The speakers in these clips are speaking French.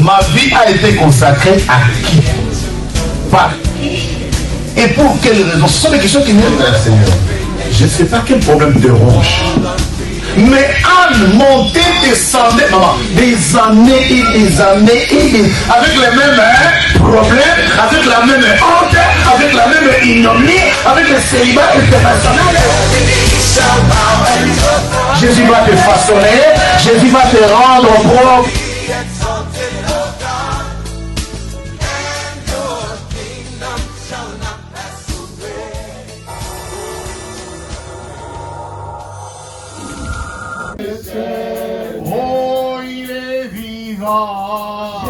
Ma vie a été consacrée à qui? Par qui? Et pour quelles raisons? Ce sont des questions qui viennent vers le Seigneur. Je ne sais pas quel problème te ronge. Mais Anne montait, descendait, maman, des années et des années et des... avec les mêmes problèmes, avec la même honte, avec la même ignominie, avec le célibat international. Jésus va te façonner, Jésus va te rendre propre. Oh, il est vivant. Oh,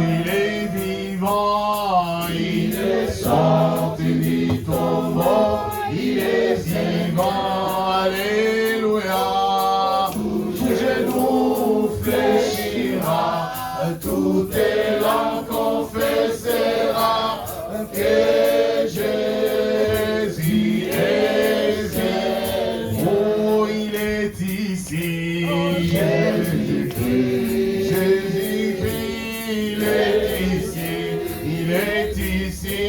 il est vivant. Il est sorti du tombeau. Il est vivant. Alléluia. Tout genou fléchira. Tout élan confessera que Jésus est oh, il est ici. Jésus-Christ, il est ici. Il est ici.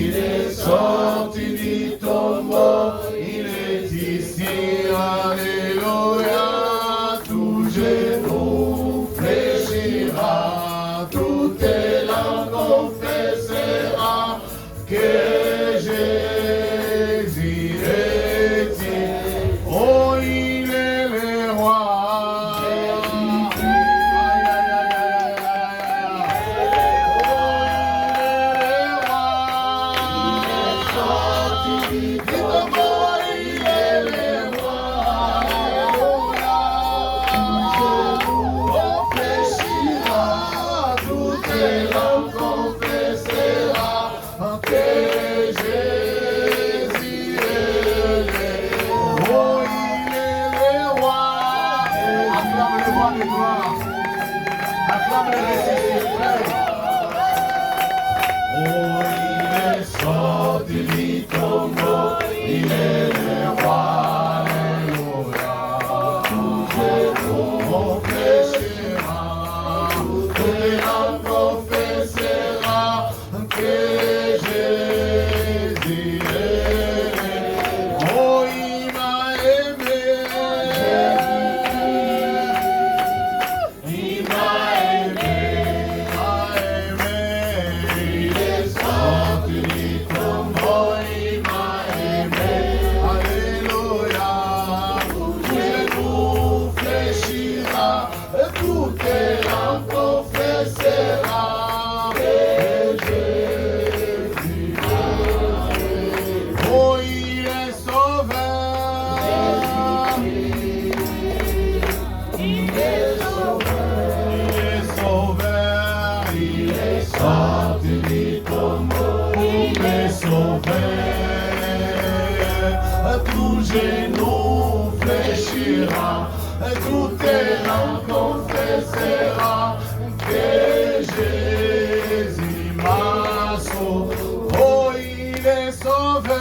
Il est sorti du tombeau. Il est ici. Alléluia. Tout genou fléchira. Tout élan confessera que Jésus est ici. Oh, il est le roi. Tout genou fléchira, tout élan confessera que Jésus m'a sauvé. Oh, il est sauvé.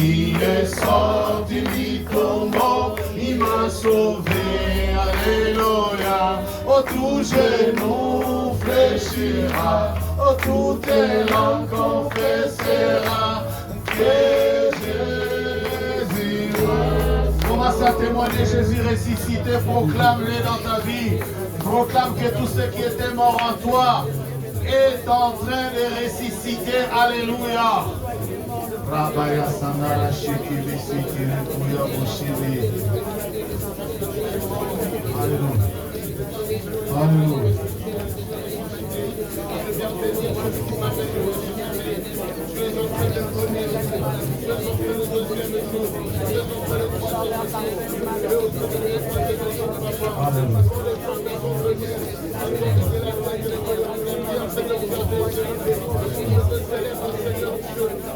Il est sorti du tombeau, il m'a sauvé. Alléluia. Oh, tout genou fléchira, oh, tout élan confessera que Jésus. Commence à témoigner Jésus ressuscité, proclame-le dans ta vie. Proclame que tout ce qui était mort en toi est en train de ressusciter. Alléluia. Rabaya Sandara Shekili Sikiri Kuya Bushiri. Alléluia. Alléluia.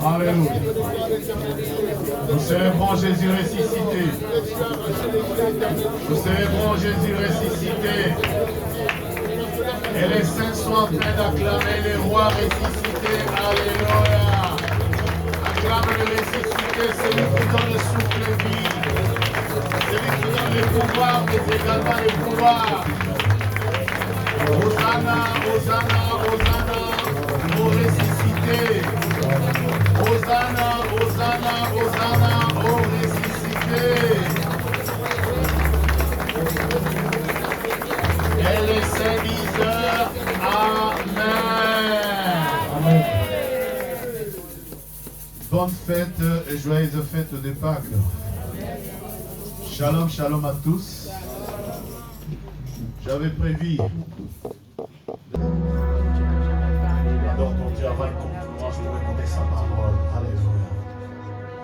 Alléluia. Nous célébrons Jésus ressuscité. Nous célébrons Jésus ressuscité. Et les saints sont en train d'acclamer les rois ressuscités. Alléluia. Acclame le ressuscité, celui qui donne le souffle de vie. Celui qui donne le pouvoir, mais également le pouvoir. Hosanna, Hosanna, Hosanna, au ressuscité. Hosanna, Hosanna, Hosanna, au ressuscité. Et les saints disent Amen. Bonne fête et joyeuse fête de Pâques. Shalom, shalom à tous. J'avais prévu. Alors ton Dieu, avant le compliment, je vais écouter sa parole. Alléluia.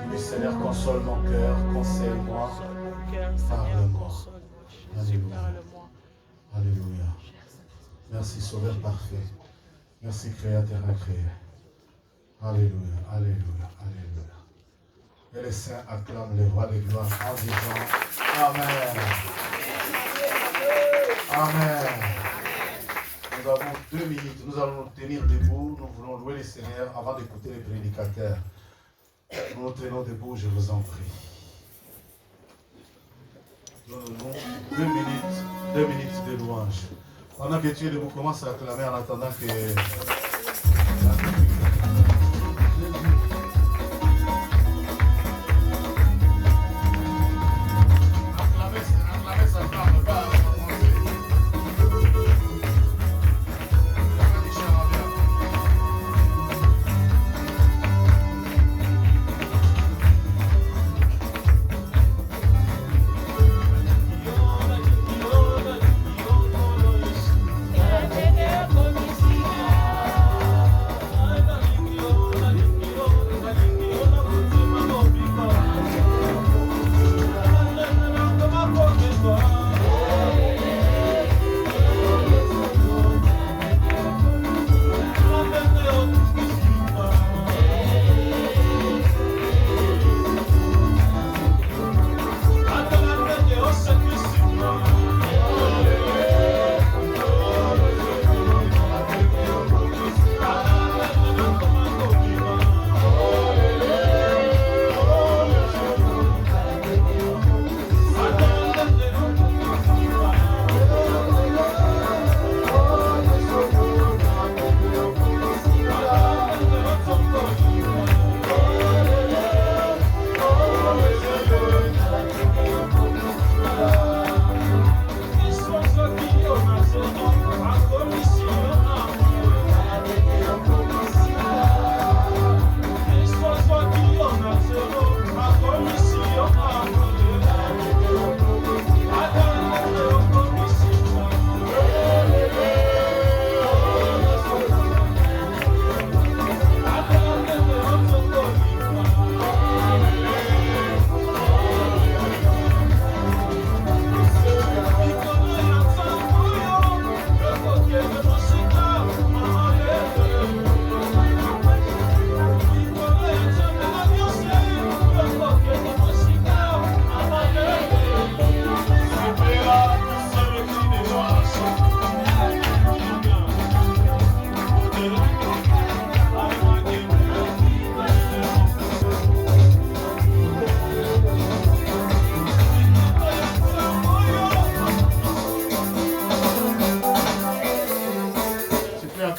Dis-lui, Seigneur, console mon cœur, conseille-moi, parle-moi. Alléluia. Alléluia. Merci, Sauveur parfait. Merci, Créateur incréé. Alléluia, alléluia, alléluia. Et les saints acclament les rois de gloire en disant Amen. Amen. Nous avons 2 minutes, nous allons nous tenir debout, nous voulons louer le Seigneur avant d'écouter les prédicateurs. Nous nous tenons debout, je vous en prie. Nous avons 2 minutes de louange. Pendant que tu es debout, commence à acclamer en attendant que...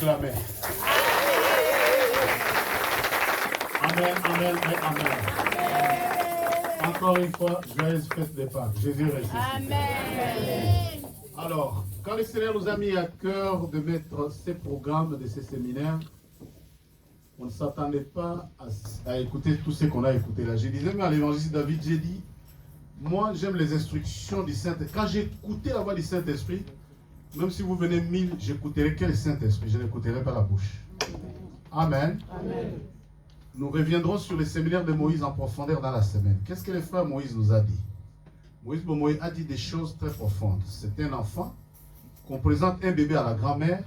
acclamer. Amen, amen et amen. Encore une fois, joyeuse fête de Pâques. Jésus ressuscité. Amen. Alors, quand le Seigneur nous a mis à cœur de mettre ces programmes de ces séminaires, on ne s'attendait pas à écouter tout ce qu'on a écouté là. Je disais, mais à l'évangile David, j'ai dit, moi j'aime les instructions du Saint-Esprit. Quand j'ai écouté la voix du Saint-Esprit, même si vous venez 1000, j'écouterai que le Saint-Esprit, je n'écouterai pas la bouche. Amen. Amen. Nous reviendrons sur les séminaires de Moïse en profondeur dans la semaine. Qu'est-ce que le frère Moïse nous a dit? Moïse a dit des choses très profondes. C'est un enfant qu'on présente un bébé à la grand-mère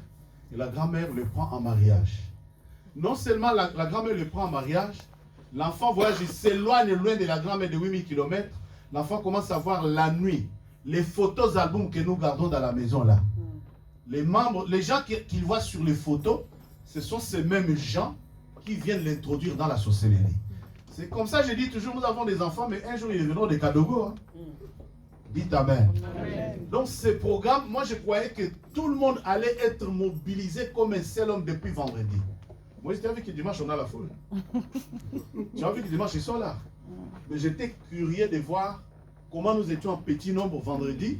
et la grand-mère le prend en mariage. Non seulement la grand-mère le prend en mariage, l'enfant voyage, il s'éloigne loin de la grand-mère de 8000 km. L'enfant commence à voir la nuit les photos albums que nous gardons dans la maison là. les membres, les gens qu'il voit sur les photos, ce sont ces mêmes gens qui viennent l'introduire dans la sorcellerie. C'est comme ça, je dis toujours, nous avons des enfants, mais un jour ils deviendront des Kadogo. Hein. Dites Amen. Amen. Donc ces programmes, moi je croyais que tout le monde allait être mobilisé comme un seul homme depuis vendredi. Moi j'étais avec que dimanche on a la foule. J'ai envie que dimanche ils sont là. Mais j'étais curieux de voir comment nous étions en petit nombre vendredi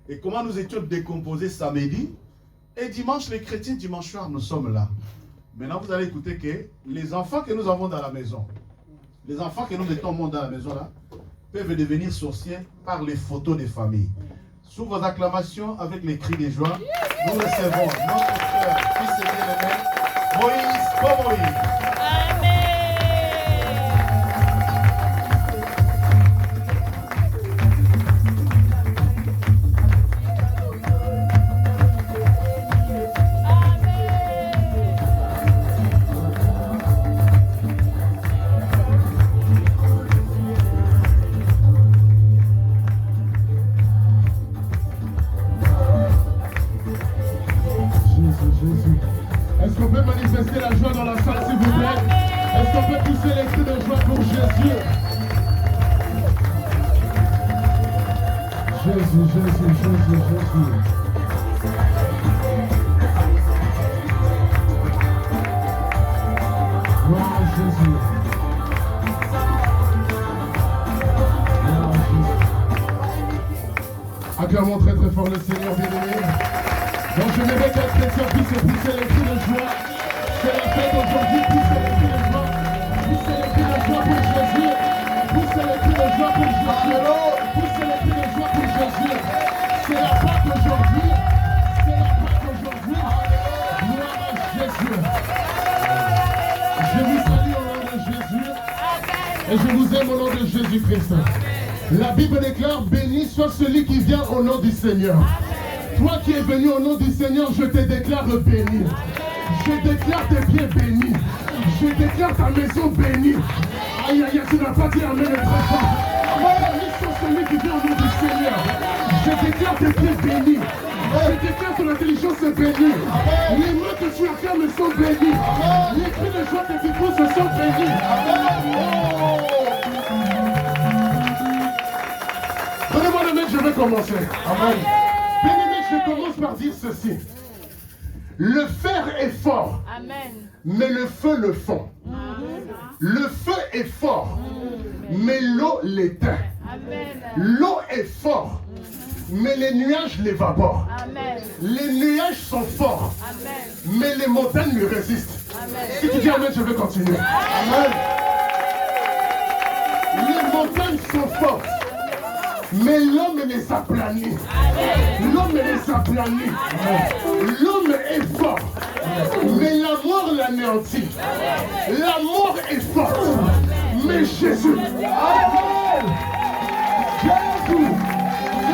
et comment nous étions décomposés samedi. Et dimanche, les chrétiens, dimanche soir, nous sommes là. Maintenant, vous allez écouter que les enfants que nous avons dans la maison, les enfants que nous mettons au monde dans la maison là, peuvent devenir sorciers par les photos des familles. Sous vos acclamations, avec les cris de joie, nous recevons notre frère, fils et bien-aimé, Moïse Pomoïse. Est-ce qu'on peut manifester la joie dans la salle, s'il vous plaît? Est-ce qu'on peut pousser les cris de joie pour Jésus? Jésus, Jésus, Jésus, Jésus. Gloire à Jésus. Gloire à Jésus. Acclamons très très fort le Seigneur bien-aimé. Donc je n'aimerais qu'un chrétien puisse pousser les cris de joie. C'est la fête aujourd'hui, poussez les cris de joie. Poussez les cris de joie pour Jésus. Poussez les cris de joie pour Jésus. Poussez les cris de joie pour Jésus. C'est la Pâque aujourd'hui. C'est la Pâque aujourd'hui. Gloire à Jésus. Je vous salue au nom de Jésus. Et je vous aime au nom de Jésus-Christ. La Bible déclare, béni soit celui qui vient au nom du Seigneur. Toi qui es venu au nom du Seigneur, je te déclare béni. Je déclare tes pieds bénis. Je déclare ta maison bénie. Aïe, aïe, tu n'as pas dit amen très fort. Béni soit celui qui vient au nom du Seigneur. Je déclare tes pieds bénis. Je déclare ton intelligence est bénie. Les mains que tu affirmes sont bénies. Les cris de joie que tu pousses sont bénis. Donnez-moi le main, je vais commencer. Amen. Bien-aimé, je commence par dire ceci. Le fer est fort, amen, mais le feu le fond. Amen. Le feu est fort, mais l'eau l'éteint. L'eau est forte, mais les nuages l'évaporent. Les nuages sont forts, amen, mais les montagnes lui résistent. Amen. Si tu dis amen, je vais continuer. Amen. Les montagnes sont fortes, mais l'homme les aplanis. L'homme les aplanis. L'homme est fort, mais la mort l'anéantit. La mort est forte, mais Jésus. Amen. Jésus.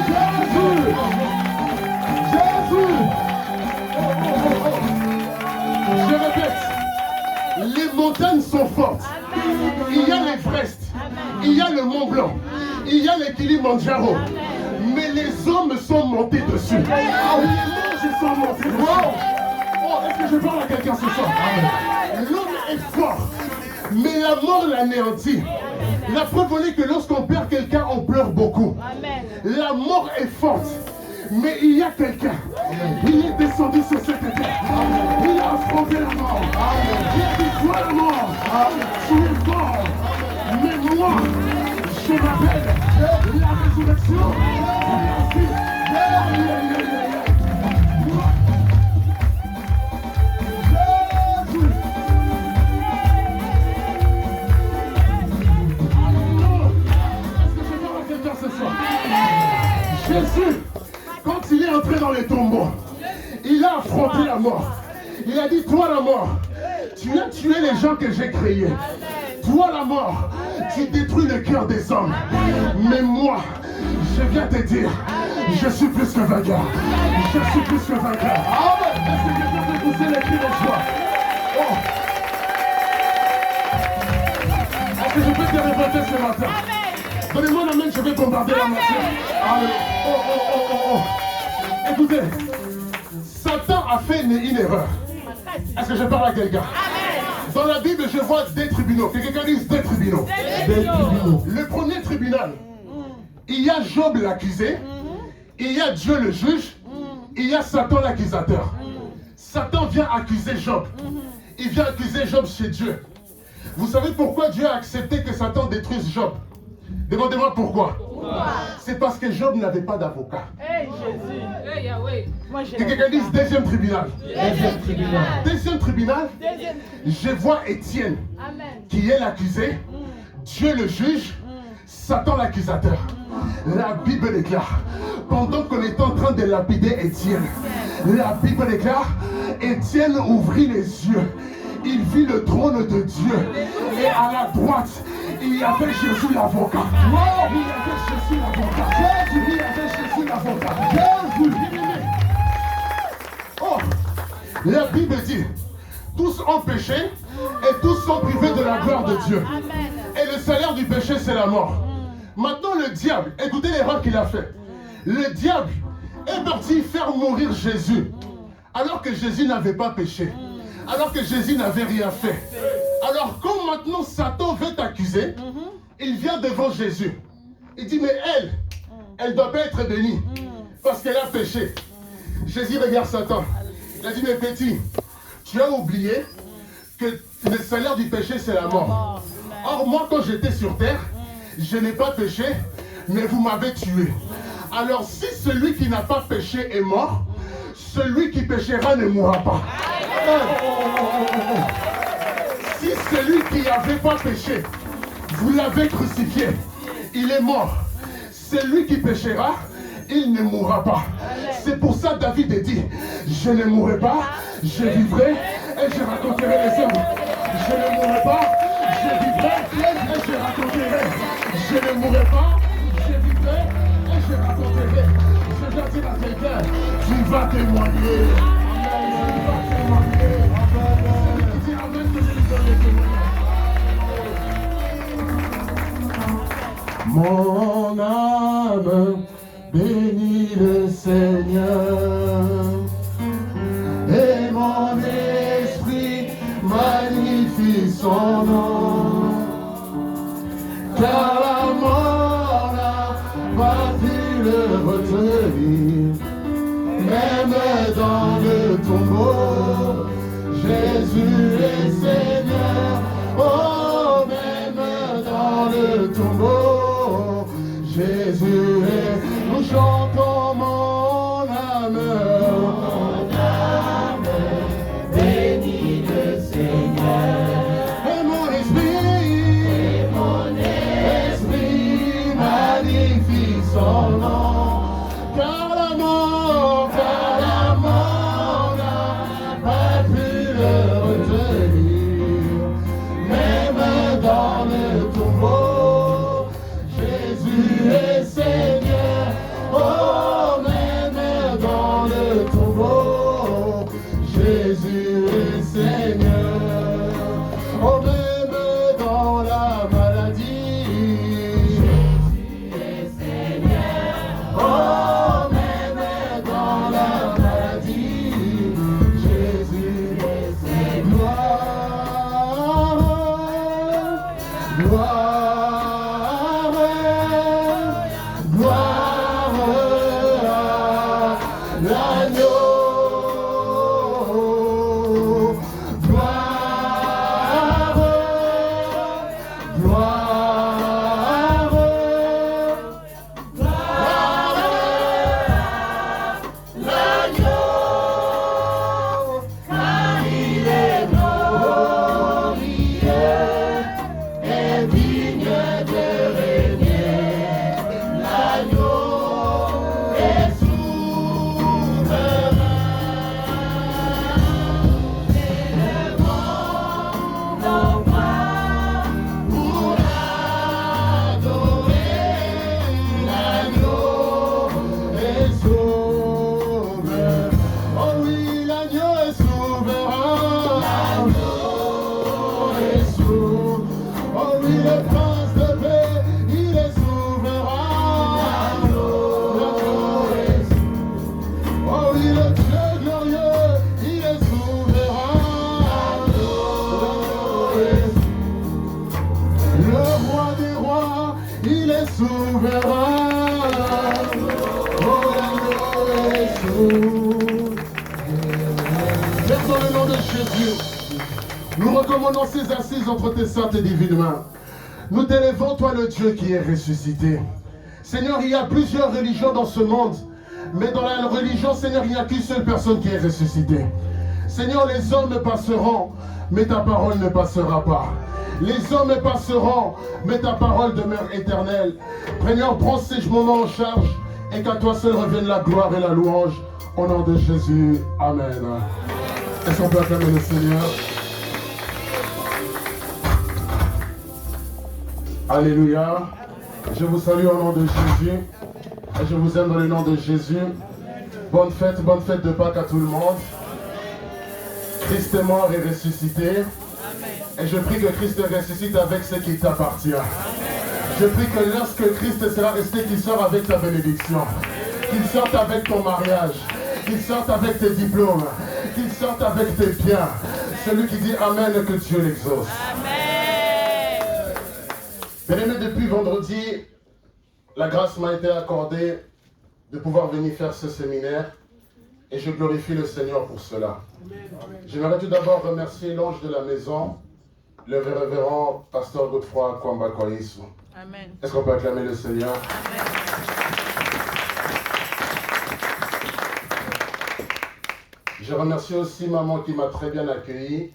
Jésus. Jésus. Je répète, les montagnes sont fortes. Il y a l'Everest, il y a le Mont Blanc, il y a les Kilimanjaro, mais les hommes sont montés dessus. Ah oui, les anges sont montés dessus. Oh, est-ce que je parle à quelqu'un ce soir? L'homme est fort, mais la mort l'anéantit. La preuve est que lorsqu'on perd quelqu'un, on pleure beaucoup. La mort est forte, mais il y a quelqu'un. Il est descendu sur cette terre. Il a affronté la mort. Il a dit, toi la mort, tu es fort, mais moi, je m'appelle la résurrection et la vie. Jésus. Est-ce que je parle à quelqu'un ce soir? Jésus, quand il est entré dans les tombeaux, il a affronté la mort. Il a dit, toi la mort, tu as tué les gens que j'ai créés. Toi la mort, tu détruis le cœur des hommes. Mais moi, je viens te dire, je suis plus que vainqueur. Je suis plus que vainqueur. Est-ce que quelqu'un peut pousser les cris de joie? Oh. Est-ce que je peux te répéter ce matin? Donnez-moi la main, je vais bombarder la matière. Oh. Écoutez, ça a fait une erreur. Est-ce que je parle à quelqu'un? Dans la Bible, je vois des tribunaux. Que quelqu'un dise des tribunaux. Des tribunaux. Le premier tribunal, il y a Job l'accusé, il y a Dieu le juge, il y a Satan l'accusateur. Satan vient accuser Job. Il vient accuser Job chez Dieu. Vous savez pourquoi Dieu a accepté que Satan détruise Job? Demandez-moi pourquoi. C'est parce que Job n'avait pas d'avocat. Hey Jésus. Hey Yahweh. Que quelqu'un dise deuxième tribunal. Deuxième tribunal. Deuxième tribunal, je vois Étienne, qui est l'accusé, Dieu le juge, Satan l'accusateur. La Bible déclare, pendant qu'on est en train de lapider Étienne, la Bible déclare, Étienne ouvrit les yeux. Il vit le trône de Dieu. Et à la droite, il y avait Jésus l'avocat. Il y avait Jésus l'avocat. Il y avait Jésus l'avocat. Jésus. Oh, la Bible dit, tous ont péché et tous sont privés de la gloire de Dieu. Et le salaire du péché, c'est la mort. Maintenant, le diable, écoutez l'erreur qu'il a fait. Le diable est parti faire mourir Jésus, alors que Jésus n'avait pas péché. Alors que Jésus n'avait rien fait. Alors quand maintenant Satan veut t'accuser, il vient devant Jésus. Il dit, mais elle ne doit pas être bénie, parce qu'elle a péché. Jésus regarde Satan. Il a dit, mais petit, tu as oublié que le salaire du péché, c'est la mort. Or, moi, quand j'étais sur terre, je n'ai pas péché, mais vous m'avez tué. Alors, si celui qui n'a pas péché est mort, celui qui péchera ne mourra pas. Si celui qui n'avait pas péché, vous l'avez crucifié, il est mort. Celui qui péchera, il ne mourra pas. C'est pour ça David a dit, je ne mourrai pas, je vivrai et je raconterai les œuvres. Je ne mourrai pas, je vivrai et je raconterai. Je ne mourrai pas, je vivrai et je raconterai. Je dois dire à quelqu'un, tu vas témoigner. Tu vas témoigner. Celui qui dit amen, que je lui donne le témoignage. Mon âme bénis le Seigneur, et mon esprit magnifie son nom, car la mort n'a pas pu le retenir, même dans le tombeau, Jésus est Seigneur, oh, même dans le tombeau, Jésus est. Nous chantons mon âme bénis le Seigneur, et mon esprit magnifie son nom, car la mort n'a pas pu le retenir, même dans le tombeau, Jésus est Seigneur. Oh, même dans le tombeau, Jésus est Seigneur. Oh, même dans la maladie, Jésus est Seigneur. Oh, même dans la maladie, Jésus est Seigneur. Gloire, gloire, gloire. L'agneau, gloire, gloire, gloire, l'agneau, car il est glorieux et vivant. souverain. Oh, est souverain. Père, dans le nom de Jésus, nous recommandons ces assises entre tes saintes et divines mains. Nous t'élèvons, toi le Dieu qui est ressuscité. Seigneur, il y a plusieurs religions dans ce monde, mais dans la religion, Seigneur, il n'y a qu'une seule personne qui est ressuscitée. Seigneur, les hommes passeront, mais ta parole ne passera pas. Les hommes passeront, mais ta parole demeure éternelle. Seigneur, prends ces moments en charge et qu'à toi seul revienne la gloire et la louange. Au nom de Jésus, Amen. Est-ce qu'on peut acclamer le Seigneur? Alléluia. Je vous salue au nom de Jésus. Et je vous aime dans le nom de Jésus. Bonne fête de Pâques à tout le monde. Christ est mort et ressuscité. Et je prie que Christ ressuscite avec ce qui t'appartient. Je prie que lorsque Christ sera resté, qu'il sorte avec ta bénédiction. Qu'il sorte avec ton mariage. Qu'il sorte avec tes diplômes. Qu'il sorte avec tes biens. Celui qui dit Amen, que Dieu l'exauce. Bien-aimé, depuis vendredi, la grâce m'a été accordée de pouvoir venir faire ce séminaire. Et je glorifie le Seigneur pour cela. J'aimerais tout d'abord remercier l'ange de la maison, le révérend pasteur Godefroy Kwamba Kwaïsou. Amen. Est-ce qu'on peut acclamer le Seigneur? Amen. Je remercie aussi maman qui m'a très bien accueilli.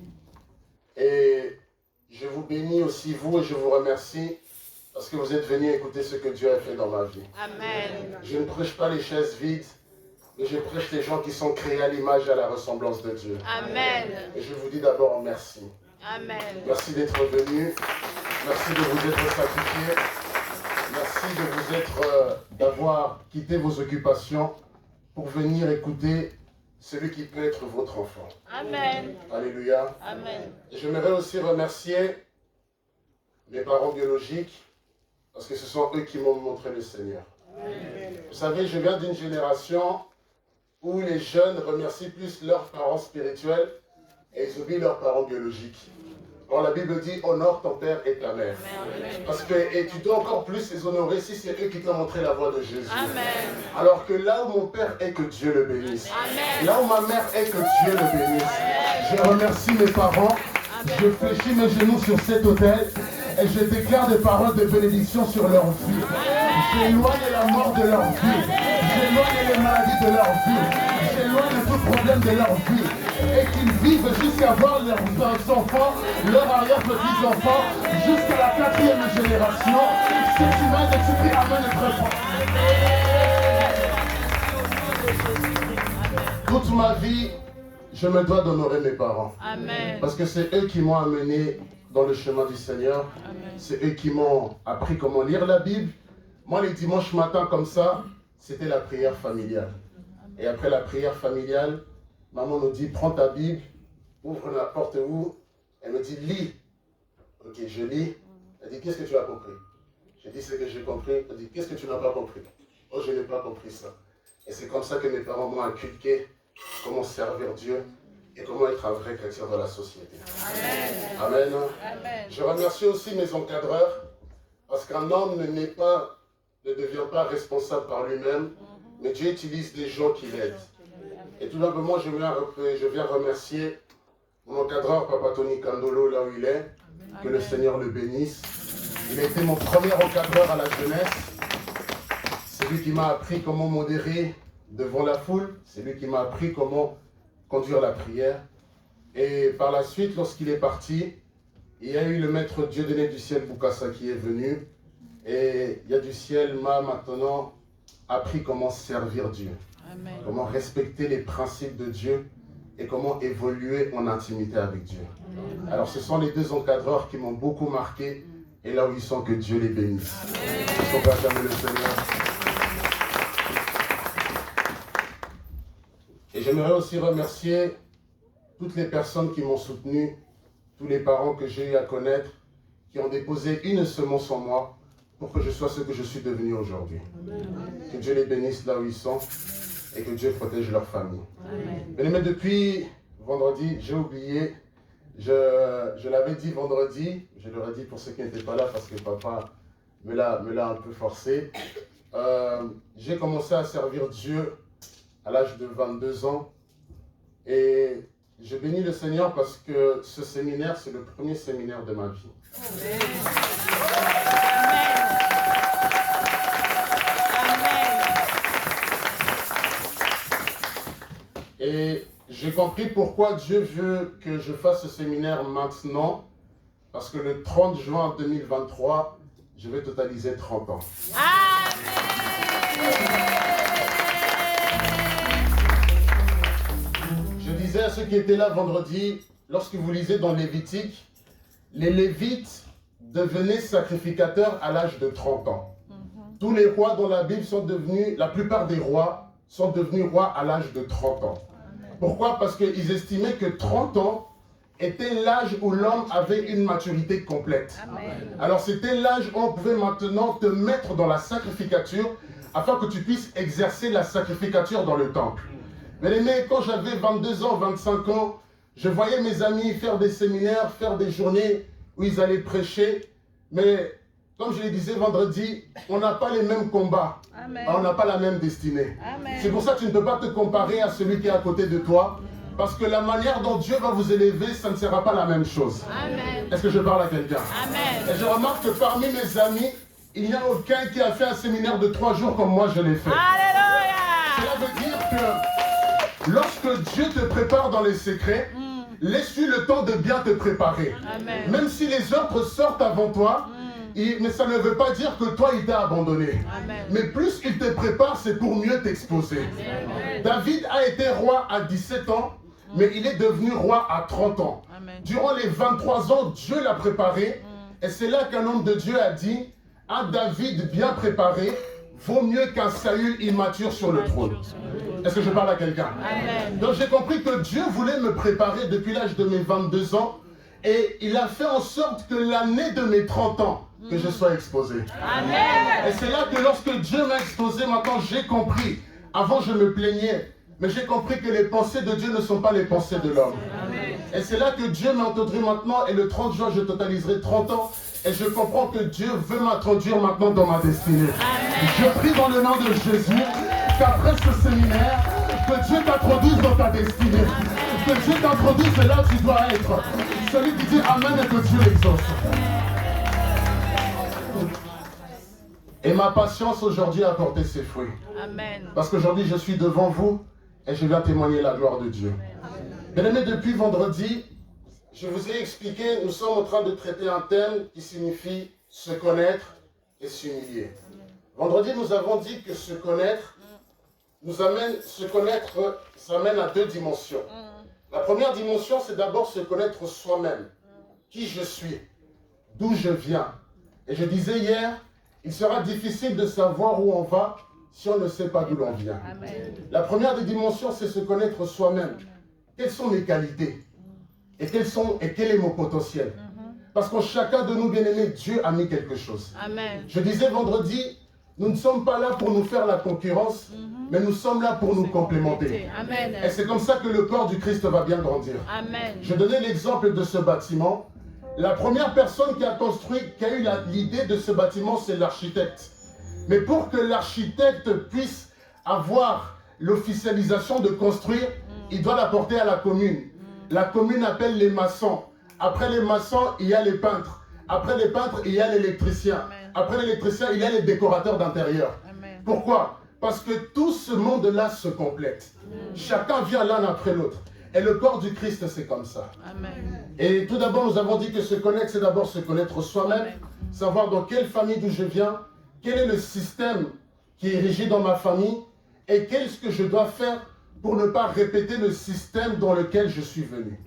Et je vous bénis aussi vous et je vous remercie parce que vous êtes venus écouter ce que Dieu a fait dans ma vie. Amen. Je ne prêche pas les chaises vides, mais je prêche les gens qui sont créés à l'image et à la ressemblance de Dieu. Amen. Et je vous dis d'abord merci. Amen. Merci d'être venus. Merci de vous être sacrifiés. Merci de vous être, d'avoir quitté vos occupations pour venir écouter celui qui peut être votre enfant. Amen. Alléluia. Amen. Et j'aimerais aussi remercier mes parents biologiques parce que ce sont eux qui m'ont montré le Seigneur. Amen. Vous savez, je viens d'une génération où les jeunes remercient plus leurs parents spirituels et ils oublient leurs parents biologiques. Or, la Bible dit « honore ton père et ta mère ». Parce que et tu dois encore plus les honorer si c'est eux qui t'ont montré la voie de Jésus. Amen. Alors que là où mon père est, que Dieu le bénisse. Amen. Là où ma mère est, que Dieu le bénisse. Je remercie mes parents. Je fléchis mes genoux sur cet autel et je déclare des paroles de bénédiction sur leur vie. J'éloigne la mort de leur vie. J'éloigne les maladies de leur vie. J'éloigne tout problème de leur vie. Et qu'ils vivent jusqu'à voir leurs enfants, leurs arrière-petits-enfants, jusqu'à la 4e génération. C'est humain de supplier Amen et très fort. Toute ma vie, je me dois d'honorer mes parents. Amen. Parce que c'est eux qui m'ont amené dans le chemin du Seigneur. C'est eux qui m'ont appris comment lire la Bible. Moi, les dimanches matins comme ça, c'était la prière familiale. Et après la prière familiale, maman nous dit, prends ta Bible, ouvre n'importe où. Elle me dit, lis. Ok, je lis. Elle dit, qu'est-ce que tu as compris? Je dis ce que j'ai compris. Elle dit, qu'est-ce que tu n'as pas compris? Oh, je n'ai pas compris ça. Et c'est comme ça que mes parents m'ont inculqué comment servir Dieu et comment être un vrai chrétien dans la société. Amen. Amen. Amen. Je remercie aussi mes encadreurs, parce qu'un homme ne devient pas responsable par lui-même, mais Dieu utilise des gens qui l'aident. Et tout simplement, je viens remercier mon encadreur, Papa Tony Kandolo, là où il est. Que le Seigneur le bénisse. Il a été mon premier encadreur à la jeunesse. C'est lui qui m'a appris comment modérer devant la foule. C'est lui qui m'a appris comment conduire la prière. Et par la suite, lorsqu'il est parti, il y a eu le maître Dieu donné du ciel, Bukasa, qui est venu. Et il y a du ciel, m'a maintenant appris comment servir Dieu. Amen. Comment respecter les principes de Dieu et comment évoluer en intimité avec Dieu. Alors ce sont les deux encadreurs qui m'ont beaucoup marqué et là où ils sont, que Dieu les bénisse. On va acclamer le Seigneur. Et j'aimerais aussi remercier toutes les personnes qui m'ont soutenu, tous les parents que j'ai eu à connaître, qui ont déposé une semence en moi pour que je sois ce que je suis devenu aujourd'hui. Que Dieu les bénisse là où ils sont et que Dieu protège leur famille. Mais depuis vendredi, j'ai oublié, je l'avais dit vendredi, je l'aurais dit pour ceux qui n'étaient pas là parce que papa me l'a un peu forcé. J'ai commencé à servir Dieu à l'âge de 22 ans. Et je bénis le Seigneur parce que ce séminaire, c'est le premier séminaire de ma vie. Amen. Et j'ai compris pourquoi Dieu veut que je fasse ce séminaire maintenant. Parce que le 30 juin 2023, je vais totaliser 30 ans. Je disais à ceux qui étaient là vendredi, lorsque vous lisez dans Lévitique, les Lévites devenaient sacrificateurs à l'âge de 30 ans. Tous les rois dans la Bible sont devenus, la plupart des rois sont devenus rois à l'âge de 30 ans. Pourquoi? Parce qu'ils estimaient que 30 ans était l'âge où l'homme avait une maturité complète. Amen. Alors c'était l'âge où on pouvait maintenant te mettre dans la sacrificature afin que tu puisses exercer la sacrificature dans le temple. Mais quand j'avais 22 ans, 25 ans, je voyais mes amis faire des séminaires, faire des journées où ils allaient prêcher. Mais comme je le disais vendredi, on n'a pas les mêmes combats. Amen. On n'a pas la même destinée. C'est pour ça que tu ne peux pas te comparer à celui qui est à côté de toi. Parce que la manière dont Dieu va vous élever, ça ne sera pas la même chose. Est-ce que je parle à quelqu'un? Et je remarque que parmi mes amis, il n'y a aucun qui a fait un séminaire de 3 jours comme moi je l'ai fait. Alléluia! Cela veut dire que lorsque Dieu te prépare dans les secrets, laisse-lui le temps de bien te préparer. Amen. Même si les autres sortent avant toi, mais ça ne veut pas dire que toi, il t'a abandonné. Amen. Mais plus il te prépare, c'est pour mieux t'exposer. David a été roi à 17 ans, mais il est devenu roi à 30 ans. Amen. Durant les 23 ans, Dieu l'a préparé. Et c'est là qu'un homme de Dieu a dit, un David bien préparé vaut mieux qu'un Saül immature sur le trône. Est-ce que je parle à quelqu'un? Donc j'ai compris que Dieu voulait me préparer depuis l'âge de mes 22 ans. Et il a fait en sorte que l'année de mes 30 ans, que je sois exposé. Amen. Et c'est là que lorsque Dieu m'a exposé, maintenant j'ai compris. Avant je me plaignais, mais j'ai compris que les pensées de Dieu ne sont pas les pensées de l'homme. Et c'est là que Dieu m'a introduit maintenant, et le 30 juin je totaliserai 30 ans. Et je comprends que Dieu veut m'introduire maintenant dans ma destinée. Amen. Je prie dans le nom de Jésus, qu'après ce séminaire, que Dieu t'introduise dans ta destinée. Amen. Que Dieu t'introduise là où tu dois être. Celui qui dit Amen et que Dieu l'exauce. Et ma patience aujourd'hui a porté ses fruits. Amen. Parce qu'aujourd'hui je suis devant vous et je viens témoigner la gloire de Dieu. Bien-aimés, depuis vendredi, je vous ai expliqué, nous sommes en train de traiter un thème qui signifie se connaître et s'humilier. Vendredi, nous avons dit que se connaître, ça mène à 2 dimensions. La première dimension, c'est d'abord se connaître soi-même. Qui je suis, d'où je viens. Et je disais hier, il sera difficile de savoir où on va si on ne sait pas d'où l'on vient. Amen. La première des dimensions, c'est se connaître soi-même. Quelles sont mes qualités? Et quel est mon potentiel? Parce qu'en chacun de nous, bien-aimés, Dieu a mis quelque chose. Amen. Je disais vendredi, nous ne sommes pas là pour nous faire la concurrence, mais nous sommes là pour nous complémenter. Amen. Et c'est comme ça que le corps du Christ va bien grandir. Amen. Je donnais l'exemple de ce bâtiment. La première personne qui a construit, qui a eu l'idée de ce bâtiment, c'est l'architecte. Mais pour que l'architecte puisse avoir l'officialisation de construire, il doit l'apporter à la commune. La commune appelle les maçons. Après les maçons, il y a les peintres. Après les peintres, il y a l'électricien. Après l'électricien, il y a les décorateurs d'intérieur. Pourquoi? Parce que tout ce monde-là se complète. Chacun vient l'un après l'autre. Et le corps du Christ, c'est comme ça. Amen. Et tout d'abord, nous avons dit que se connaître, c'est d'abord se connaître soi-même. Savoir dans quelle famille d'où je viens, quel est le système qui est régi dans ma famille, et qu'est-ce que je dois faire pour ne pas répéter le système dans lequel je suis venu.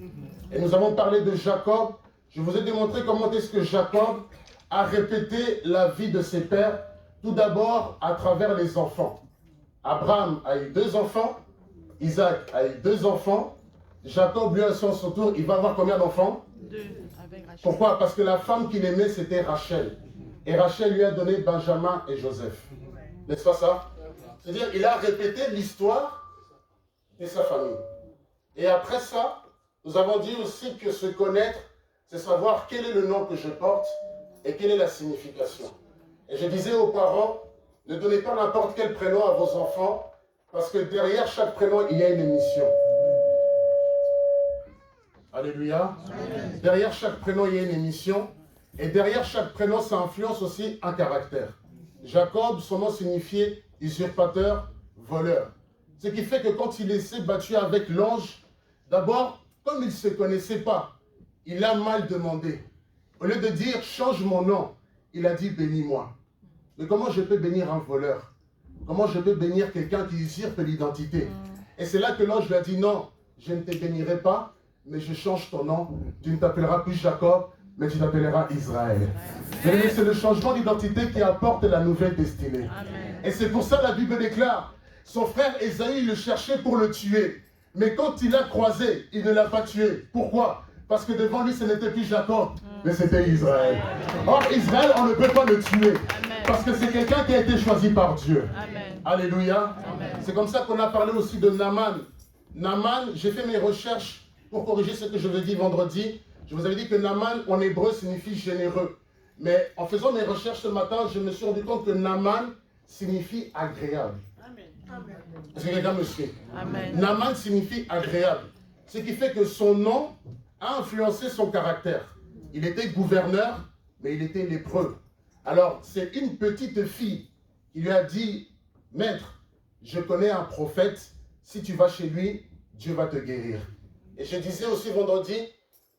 Et nous avons parlé de Jacob. Je vous ai démontré comment est-ce que Jacob a répété la vie de ses pères, tout d'abord à travers les enfants. Abraham a eu 2 enfants, Isaac a eu 2 enfants, Jacob, lui, à son tour, il va avoir combien d'enfants? 2. Pourquoi? Parce que la femme qu'il aimait, c'était Rachel. Et Rachel lui a donné Benjamin et Joseph. N'est-ce pas ça? C'est-à-dire, il a répété l'histoire de sa famille. Et après ça, nous avons dit aussi que se connaître, c'est savoir quel est le nom que je porte et quelle est la signification. Et je disais aux parents, ne donnez pas n'importe quel prénom à vos enfants, parce que derrière chaque prénom, il y a une mission. Alléluia. Amen. Derrière chaque prénom, il y a une émission. Et derrière chaque prénom, ça influence aussi un caractère. Jacob, son nom signifiait usurpateur, voleur. Ce qui fait que quand il s'est battu avec l'ange, d'abord, comme il ne se connaissait pas, il a mal demandé. Au lieu de dire, change mon nom, il a dit, bénis-moi. Mais comment je peux bénir un voleur? Comment je peux bénir quelqu'un qui usurpe l'identité? Et c'est là que l'ange lui a dit, non, je ne te bénirai pas, mais je change ton nom. Tu ne t'appelleras plus Jacob, mais tu t'appelleras Israël. C'est le changement d'identité qui apporte la nouvelle destinée. Amen. Et c'est pour ça que la Bible déclare, son frère Ésaü le cherchait pour le tuer. Mais quand il l'a croisé, il ne l'a pas tué. Pourquoi? Parce que devant lui, ce n'était plus Jacob, mais c'était Israël. Or, Israël, on ne peut pas le tuer. Parce que c'est quelqu'un qui a été choisi par Dieu. Amen. Alléluia. C'est comme ça qu'on a parlé aussi de Naaman. Naaman, j'ai fait mes recherches pour corriger ce que je vous ai dit vendredi. Je vous avais dit que Naaman, en hébreu, signifie généreux. Mais en faisant mes recherches ce matin, je me suis rendu compte que Naaman signifie agréable. Amen. Est-ce que quelqu'un me suit? Amen. Naaman signifie agréable. Ce qui fait que son nom a influencé son caractère. Il était gouverneur, mais il était lépreux. Alors, c'est une petite fille qui lui a dit, « Maître, je connais un prophète, si tu vas chez lui, Dieu va te guérir. » Et je disais aussi vendredi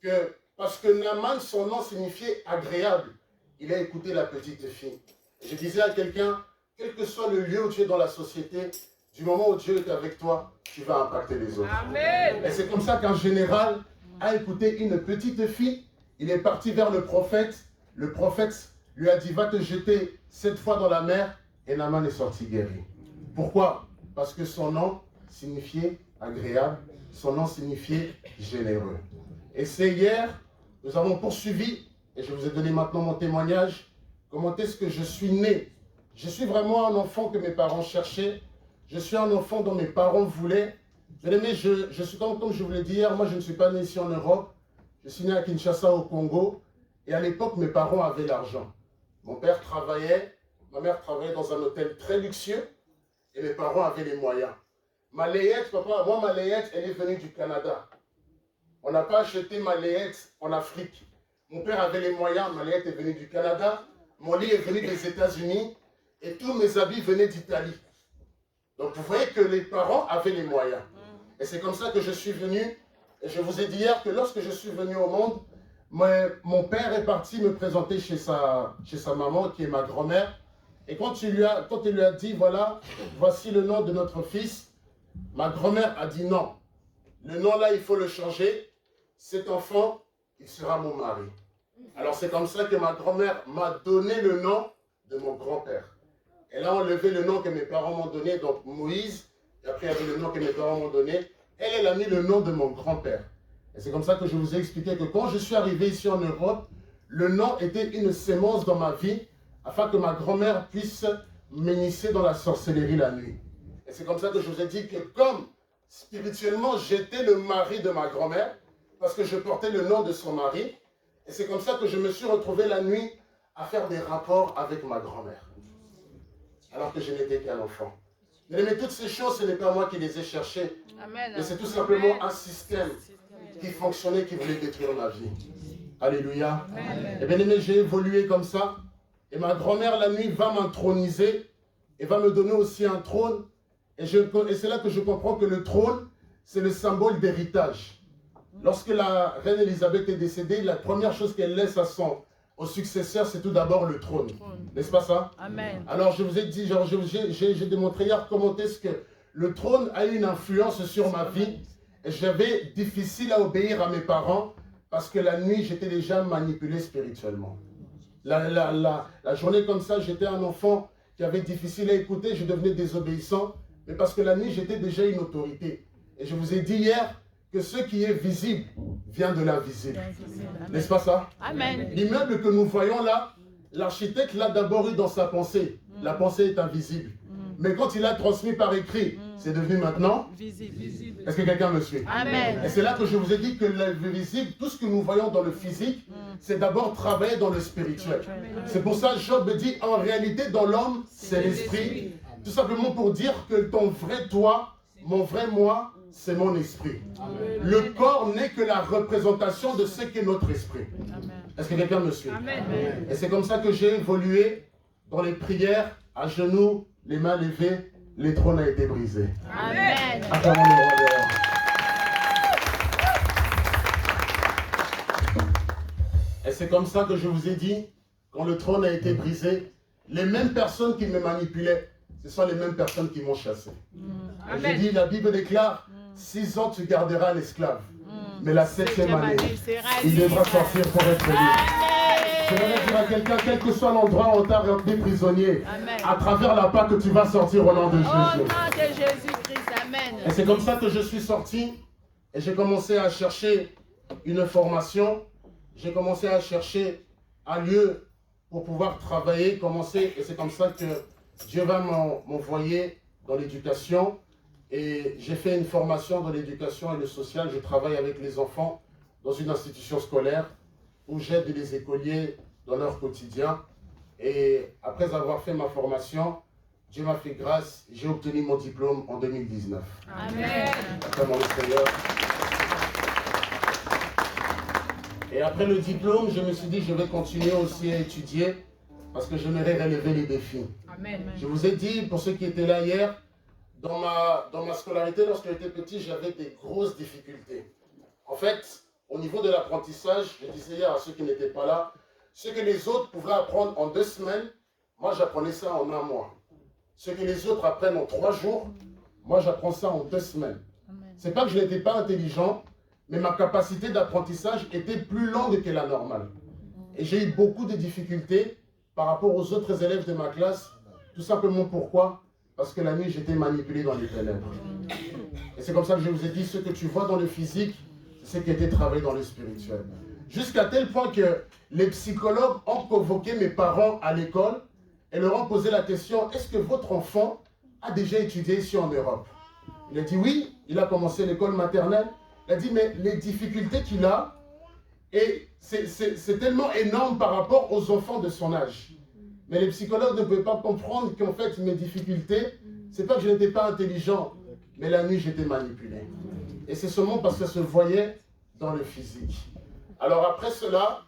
que, parce que Naaman, son nom signifiait agréable, il a écouté la petite fille. Et je disais à quelqu'un, quel que soit le lieu où tu es dans la société, du moment où Dieu est avec toi, tu vas impacter les autres. Amen. Et c'est comme ça qu'un général a écouté une petite fille, il est parti vers le prophète lui a dit, va te jeter 7 fois dans la mer, et Naaman est sorti guéri. Pourquoi? Parce que son nom signifiait agréable, son nom signifiait généreux. Et c'est hier, nous avons poursuivi, et je vous ai donné maintenant mon témoignage, comment est-ce que je suis né. Je suis vraiment un enfant que mes parents cherchaient, je suis un enfant dont mes parents voulaient. Bien-aimé, je suis comme je vous l'ai dit hier, moi je ne suis pas né ici en Europe, je suis né à Kinshasa au Congo, et à l'époque mes parents avaient l'argent. Mon père travaillait, ma mère travaillait dans un hôtel très luxueux, et mes parents avaient les moyens. Ma layette, papa, moi ma layette, elle est venue du Canada. On n'a pas acheté ma layette en Afrique. Mon père avait les moyens, ma layette est venue du Canada, mon lit est venu des États-Unis, et tous mes habits venaient d'Italie. Donc vous voyez que les parents avaient les moyens. Et c'est comme ça que je suis venu, et je vous ai dit hier que lorsque je suis venu au monde, mon père est parti me présenter chez sa maman, qui est ma grand-mère. Et quand il lui a dit, voilà, voici le nom de notre fils, ma grand-mère a dit non. Le nom là, il faut le changer. Cet enfant, il sera mon mari. Alors c'est comme ça que ma grand-mère m'a donné le nom de mon grand-père. Elle a enlevé le nom que mes parents m'ont donné, donc Moïse. Et après, il y avait le nom que mes parents m'ont donné. Elle a mis le nom de mon grand-père. Et c'est comme ça que je vous ai expliqué que quand je suis arrivé ici en Europe, le nom était une sémence dans ma vie, afin que ma grand-mère puisse m'initier dans la sorcellerie la nuit. Et c'est comme ça que je vous ai dit que comme spirituellement j'étais le mari de ma grand-mère, parce que je portais le nom de son mari, et c'est comme ça que je me suis retrouvé la nuit à faire des rapports avec ma grand-mère, alors que je n'étais qu'un enfant. Mais toutes ces choses, ce n'est pas moi qui les ai cherchées, Amen. Mais c'est tout simplement un système qui fonctionnait, qui voulait détruire ma vie. Alléluia. Amen. Et bien aimé, j'ai évolué comme ça. Et ma grand-mère, la nuit, va m'introniser et va me donner aussi un trône. Et c'est là que je comprends que le trône, c'est le symbole d'héritage. Lorsque la reine Élisabeth est décédée, la première chose qu'elle laisse au successeur, c'est tout d'abord le trône. N'est-ce pas ça? Amen. Alors je vous ai dit, j'ai démontré hier comment est-ce que le trône a eu une influence sur ma vie. Et j'avais difficile à obéir à mes parents parce que la nuit, j'étais déjà manipulé spirituellement. La journée comme ça, j'étais un enfant qui avait difficile à écouter, je devenais désobéissant, mais parce que la nuit, j'étais déjà une autorité. Et je vous ai dit hier que ce qui est visible vient de l'invisible. N'est-ce pas ça? Amen. L'immeuble que nous voyons là, l'architecte l'a d'abord eu dans sa pensée. La pensée est invisible. Mais quand il a transmis par écrit, c'est devenu maintenant Visible. Est-ce que quelqu'un me suit? Amen. Et c'est là que je vous ai dit que le visible, tout ce que nous voyons dans le physique, c'est d'abord travailler dans le spirituel. C'est pour ça que Job dit, en réalité, dans l'homme, c'est l'esprit. Tout simplement pour dire que ton vrai toi, mon vrai moi, c'est mon esprit. Le corps n'est que la représentation de ce qu'est notre esprit. Est-ce que quelqu'un me suit? Et c'est comme ça que j'ai évolué dans les prières, à genoux, les mains levées, les trônes ont été brisés. Amen. Acclamons le roi des rois. Et c'est comme ça que je vous ai dit, quand le trône a été brisé, les mêmes personnes qui me manipulaient, ce sont les mêmes personnes qui m'ont chassé. Et j'ai dit, la Bible déclare, 6 ans tu garderas l'esclave, mais la 7e année, il devra sortir pour être libre. Je voudrais dire à quelqu'un, quel que soit l'endroit où on t'a rendu prisonnier, à travers la Pâque, tu vas sortir au nom de Jésus. Au nom de Jésus-Christ, amen. Et c'est comme ça que je suis sorti et j'ai commencé à chercher une formation. J'ai commencé à chercher un lieu pour pouvoir travailler, commencer. Et c'est comme ça que Dieu va m'envoyer dans l'éducation. Et j'ai fait une formation dans l'éducation et le social. Je travaille avec les enfants dans une institution scolaire où j'aide les écoliers dans leur quotidien. Et après avoir fait ma formation, Dieu m'a fait grâce, j'ai obtenu mon diplôme en 2019. Amen. Acclamons le Seigneur. Et après le diplôme, je me suis dit, je vais continuer aussi à étudier parce que j'aimerais relever les défis. Amen. Je vous ai dit, pour ceux qui étaient là hier, dans ma scolarité, lorsque j'étais petit, j'avais des grosses difficultés. En fait, au niveau de l'apprentissage, je disais hier à ceux qui n'étaient pas là, ce que les autres pouvaient apprendre en 2 semaines, moi j'apprenais ça en 1 mois. Ce que les autres apprennent en 3 jours, moi j'apprends ça en 2 semaines. C'est pas que je n'étais pas intelligent, mais ma capacité d'apprentissage était plus longue que la normale. Et j'ai eu beaucoup de difficultés par rapport aux autres élèves de ma classe, tout simplement pourquoi? Parce que la nuit j'étais manipulé dans les ténèbres. Et c'est comme ça que je vous ai dit, ce que tu vois dans le physique, c'est ce qui a été travaillé dans le spirituel. Jusqu'à tel point que les psychologues ont convoqué mes parents à l'école et leur ont posé la question, est-ce que votre enfant a déjà étudié ici en Europe? Il a dit oui, il a commencé l'école maternelle. Il a dit mais les difficultés qu'il a, et c'est tellement énorme par rapport aux enfants de son âge. Mais les psychologues ne pouvaient pas comprendre qu'en fait mes difficultés, c'est pas que je n'étais pas intelligent, mais la nuit j'étais manipulé. Et c'est seulement parce que ça se voyait dans le physique. Alors après cela,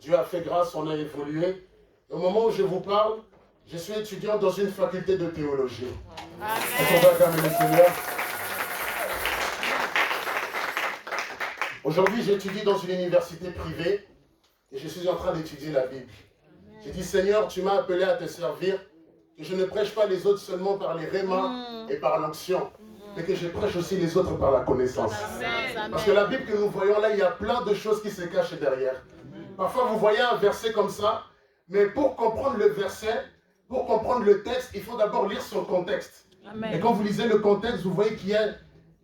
Dieu a fait grâce, on a évolué. Au moment où je vous parle, je suis étudiant dans une faculté de théologie. Est-ce qu'on va acclamer le Seigneur? Aujourd'hui, j'étudie dans une université privée et je suis en train d'étudier la Bible. J'ai dit, Seigneur, tu m'as appelé à te servir, que je ne prêche pas les autres seulement par les rémas et par l'onction, mais que je prêche aussi les autres par la connaissance. Parce que la Bible que nous voyons là, il y a plein de choses qui se cachent derrière. Parfois, vous voyez un verset comme ça, mais pour comprendre le verset, pour comprendre le texte, il faut d'abord lire son contexte. Amen. Et quand vous lisez le contexte, vous voyez qu'il y a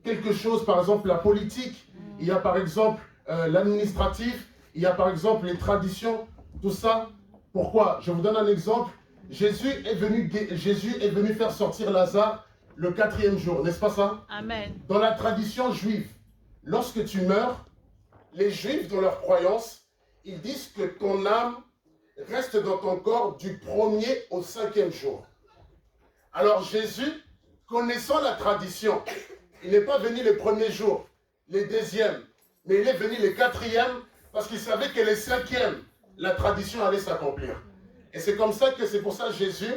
quelque chose, par exemple la politique, il y a par exemple l'administratif, il y a par exemple les traditions, tout ça. Pourquoi? Je vous donne un exemple. Jésus est venu faire sortir Lazare le 4e jour, n'est-ce pas ça? Amen. Dans la tradition juive, lorsque tu meurs, les Juifs, dans leur croyance, ils disent que ton âme reste dans ton corps du 1er au 5e jour. Alors Jésus, connaissant la tradition, il n'est pas venu le 1er jour, le 2e, mais il est venu le 4e parce qu'il savait que le 5e, la tradition allait s'accomplir. Et c'est comme ça que c'est pour ça que Jésus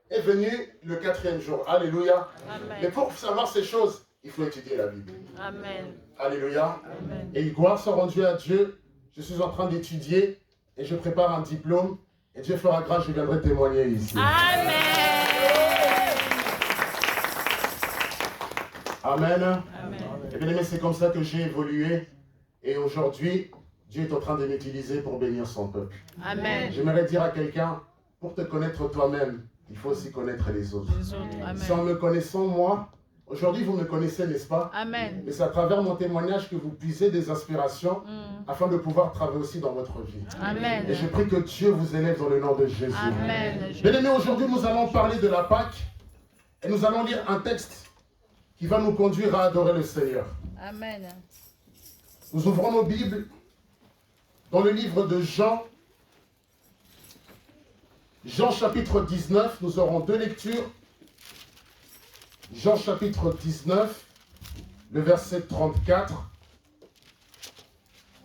est venu le 4e jour. Alléluia. Amen. Mais pour savoir ces choses, il faut étudier la Bible. Amen. Alléluia. Amen. Et gloire soit rendue à Dieu. Je suis en train d'étudier et je prépare un diplôme. Et Dieu fera grâce, je viendrai témoigner ici. Amen. Amen. Amen. Et bien aimé, c'est comme ça que j'ai évolué. Et aujourd'hui, Dieu est en train de m'utiliser pour bénir son peuple. Amen. J'aimerais dire à quelqu'un, pour te connaître toi-même, il faut aussi connaître les autres. Amen. Si en me connaissant moi, aujourd'hui vous me connaissez, n'est-ce pas? Amen. Mais c'est à travers mon témoignage que vous puisez des inspirations afin de pouvoir travailler aussi dans votre vie. Amen. Et je prie que Dieu vous élève dans le nom de Jésus. Amen. Bien aimé, aujourd'hui nous allons parler de la Pâque. Et nous allons lire un texte qui va nous conduire à adorer le Seigneur. Amen. Nous ouvrons nos Bibles dans le livre de Jean. Jean chapitre 19, nous aurons deux lectures. Jean chapitre 19, le verset 34.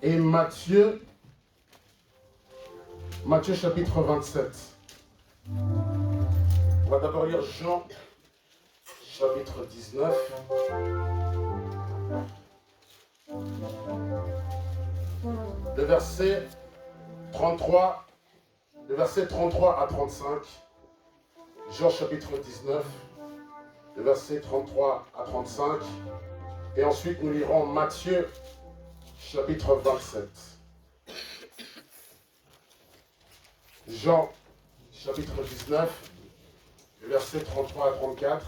Et Matthieu chapitre 27. On va d'abord lire Jean chapitre 19. Le verset 33 à 35. Jean chapitre 19, le verset 33 à 35. Et ensuite nous lirons Matthieu chapitre 27. Jean chapitre 19, le verset 33 à 34.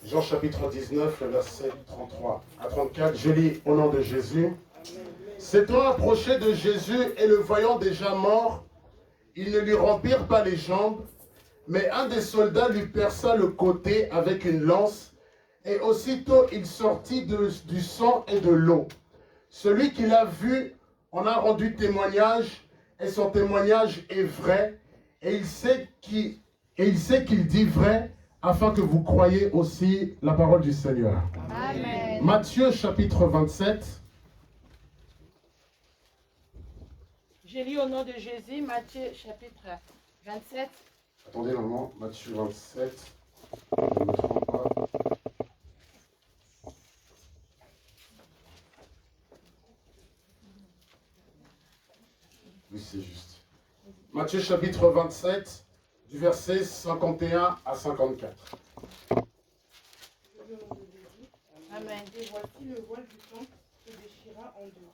Jean chapitre 19, le verset 33 à 34. Je lis au nom de Jésus. S'étant approché de Jésus et le voyant déjà mort, ils ne lui rompirent pas les jambes, mais un des soldats lui perça le côté avec une lance, et aussitôt il sortit du sang et de l'eau. Celui qui l'a vu en a rendu témoignage, et son témoignage est vrai, et il sait qu'il dit vrai, afin que vous croyiez aussi la parole du Seigneur. Amen. Matthieu chapitre 27. Je lis au nom de Jésus, Matthieu chapitre 27. Attendez, maman, Matthieu 27. Je ne me trompe pas. Oui, c'est juste. Matthieu chapitre 27, du verset 51 à 54. Amen. Et voici le voile du temple se déchira en deux.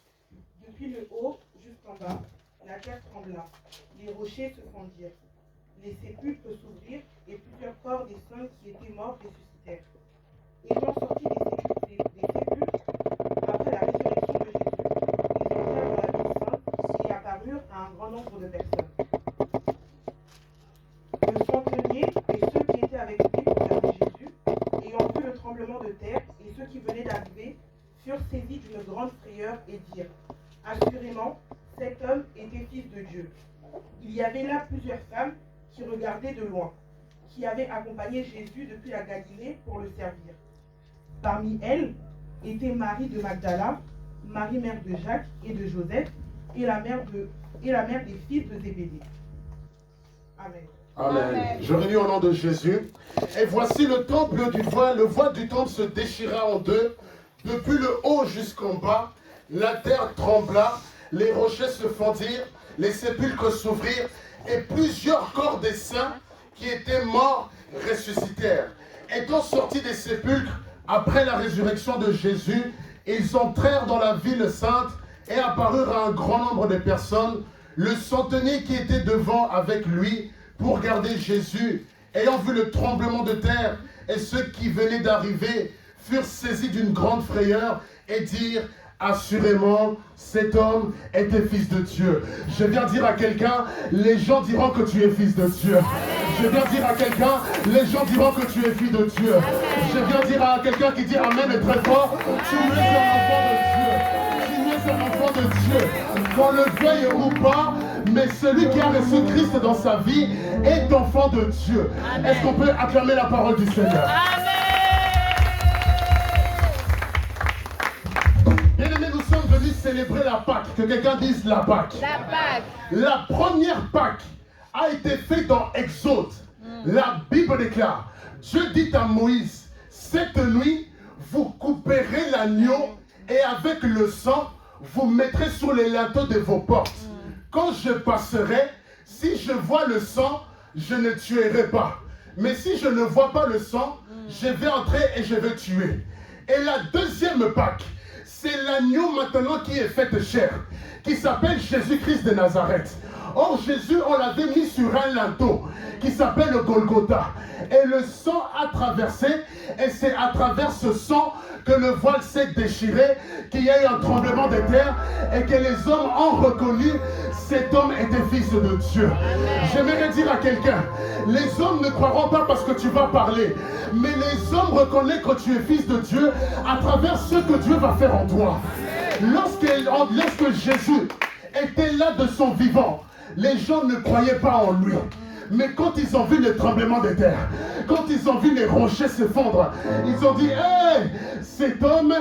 Depuis le haut jusqu'en bas, la terre trembla, les rochers se fendirent, les sépulcres s'ouvrirent et plusieurs corps des saints qui étaient morts ressuscitèrent. Étant sortis des sépulcres, après la résurrection de Jésus, ils entrèrent dans la ville sainte et apparurent à un grand nombre de personnes. Le centenier et ceux qui étaient avec lui pour garder Jésus, ayant vu le tremblement de terre et ceux qui venaient d'arriver, furent saisis d'une grande frayeur et dirent : assurément, cet homme était fils de Dieu. Il y avait là plusieurs femmes qui regardaient de loin, qui avaient accompagné Jésus depuis la Galilée pour le servir. Parmi elles étaient Marie de Magdala, Marie mère de Jacques et de Joseph, et la mère des fils de Zébédée. Amen. Amen. Amen. Je relis au nom de Jésus. Et voici le temple du voile. Le voile du temple se déchira en deux. Depuis le haut jusqu'en bas, la terre trembla, les rochers se fendirent, les sépulcres s'ouvrirent, et plusieurs corps des saints qui étaient morts ressuscitèrent. Étant sortis des sépulcres, après la résurrection de Jésus, ils entrèrent dans la ville sainte et apparurent à un grand nombre de personnes. Le centenier qui était devant avec lui pour garder Jésus, ayant vu le tremblement de terre et ceux qui venaient d'arriver, furent saisis d'une grande frayeur et dirent : assurément, cet homme était fils de Dieu. Je viens dire à quelqu'un, les gens diront que tu es fils de Dieu. Je viens dire à quelqu'un, les gens diront que tu es fils de Dieu. Je viens dire à quelqu'un qui dit Amen est très fort, tu es un enfant de Dieu. Tu es un enfant de Dieu. Qu'on le veuille ou pas, mais celui qui a reçu Christ dans sa vie est enfant de Dieu. Est-ce qu'on peut acclamer la parole du Seigneur? Bien-aimés, nous sommes venus célébrer la Pâque. Que quelqu'un dise la Pâque. La Pâque. La première Pâque a été faite dans Exode. La Bible déclare, Dieu dit à Moïse, cette nuit, vous couperez l'agneau et avec le sang, vous mettrez sur les linteaux de vos portes. Quand je passerai, si je vois le sang, je ne tuerai pas. Mais si je ne vois pas le sang, je vais entrer et je vais tuer. Et la deuxième Pâque, c'est l'agneau maintenant qui est fait de chair, qui s'appelle Jésus-Christ de Nazareth. Or, Jésus, on l'avait mis sur un linteau qui s'appelle le Golgotha. Et le sang a traversé, et c'est à travers ce sang que le voile s'est déchiré, qu'il y a eu un tremblement de terre, et que les hommes ont reconnu cet homme était fils de Dieu. J'aimerais dire à quelqu'un, les hommes ne croiront pas parce que tu vas parler, mais les hommes reconnaissent que tu es fils de Dieu à travers ce que Dieu va faire en toi. Lorsque Jésus était là de son vivant, les gens ne croyaient pas en lui. Mais quand ils ont vu le tremblement de terre, quand ils ont vu les rochers se fondre, ils ont dit, hey, cet homme,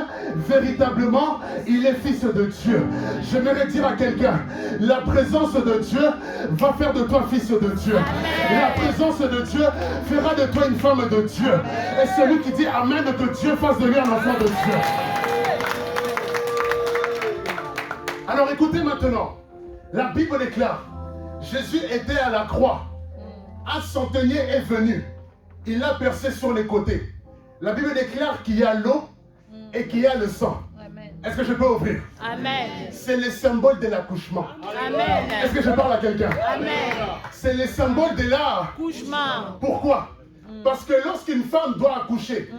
véritablement, il est fils de Dieu. J'aimerais dire à quelqu'un, la présence de Dieu va faire de toi fils de Dieu. La présence de Dieu fera de toi une femme de Dieu. Et celui qui dit Amen, que Dieu fasse de lui un enfant de Dieu. Alors écoutez maintenant, la Bible déclare, Jésus était à la croix. Un centenier est venu. Il l'a percé sur les côtés. La Bible déclare qu'il y a l'eau et qu'il y a le sang. Est-ce que je peux ouvrir? Amen. C'est le symbole de l'accouchement. Amen. Est-ce que je parle à quelqu'un? Amen. C'est le symbole de Accouchement. Pourquoi? Parce que lorsqu'une femme doit accoucher,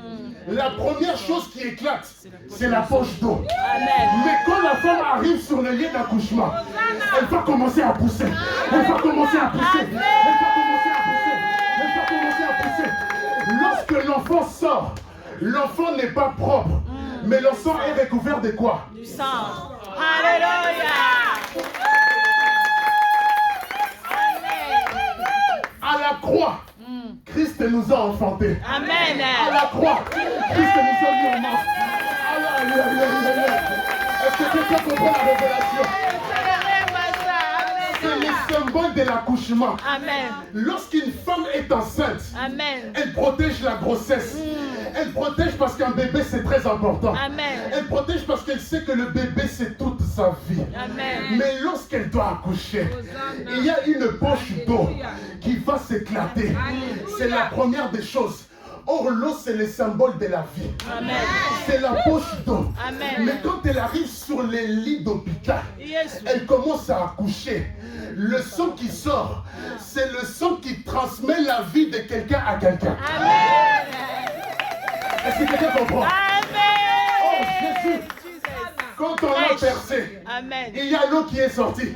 la première chose qui éclate, c'est la poche d'eau. Mais quand la femme arrive sur le lieu d'accouchement, elle va commencer à pousser. Elle va commencer à pousser. Elle va commencer à pousser. Elle va commencer à pousser. Lorsque l'enfant sort, l'enfant n'est pas propre. Mais le sang est recouvert de quoi? Du sang. Alléluia. À la croix, Christ nous a enfantés. Amen. À la croix, Christ nous a mis en marche. Est-ce que quelqu'un comprend la révélation? C'est le symbole de l'accouchement. Amen. Lorsqu'une femme est enceinte, Amen. elle protège la grossesse. Elle protège parce qu'un bébé c'est très important. Amen. Elle protège parce qu'elle sait que le bébé c'est toute sa vie. Amen. Mais lorsqu'elle doit accoucher, il y a une poche d'eau qui va s'éclater. C'est la première des choses. Or, l'eau, c'est le symbole de la vie. Amen. C'est la poche d'eau. Amen. Mais quand elle arrive sur les lits d'hôpital, Yes. elle commence à accoucher. Le sang qui sort, c'est le sang qui transmet la vie de quelqu'un à quelqu'un. Amen. Est-ce que quelqu'un comprend? Amen. Oh, Jésus, quand on l'a percé, Amen. il y a l'eau qui est sortie.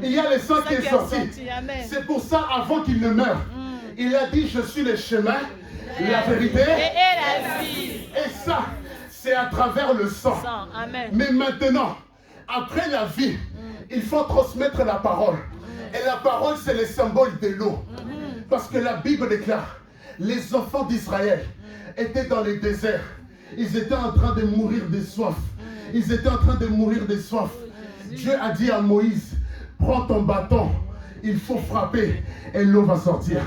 Il y a le sang qui est sorti. Amen. C'est pour ça, avant qu'il ne meure, il a dit, je suis le chemin, la vérité Et la vie. et ça, c'est à travers le sang. Amen. Mais maintenant, après la vie, il faut transmettre la parole. Et la parole, c'est le symbole de l'eau. Parce que la Bible déclare, les enfants d'Israël étaient dans les déserts. Ils étaient en train de mourir de soif. Ils étaient en train de mourir de soif. Dieu a dit à Moïse, prends ton bâton, il faut frapper et l'eau va sortir.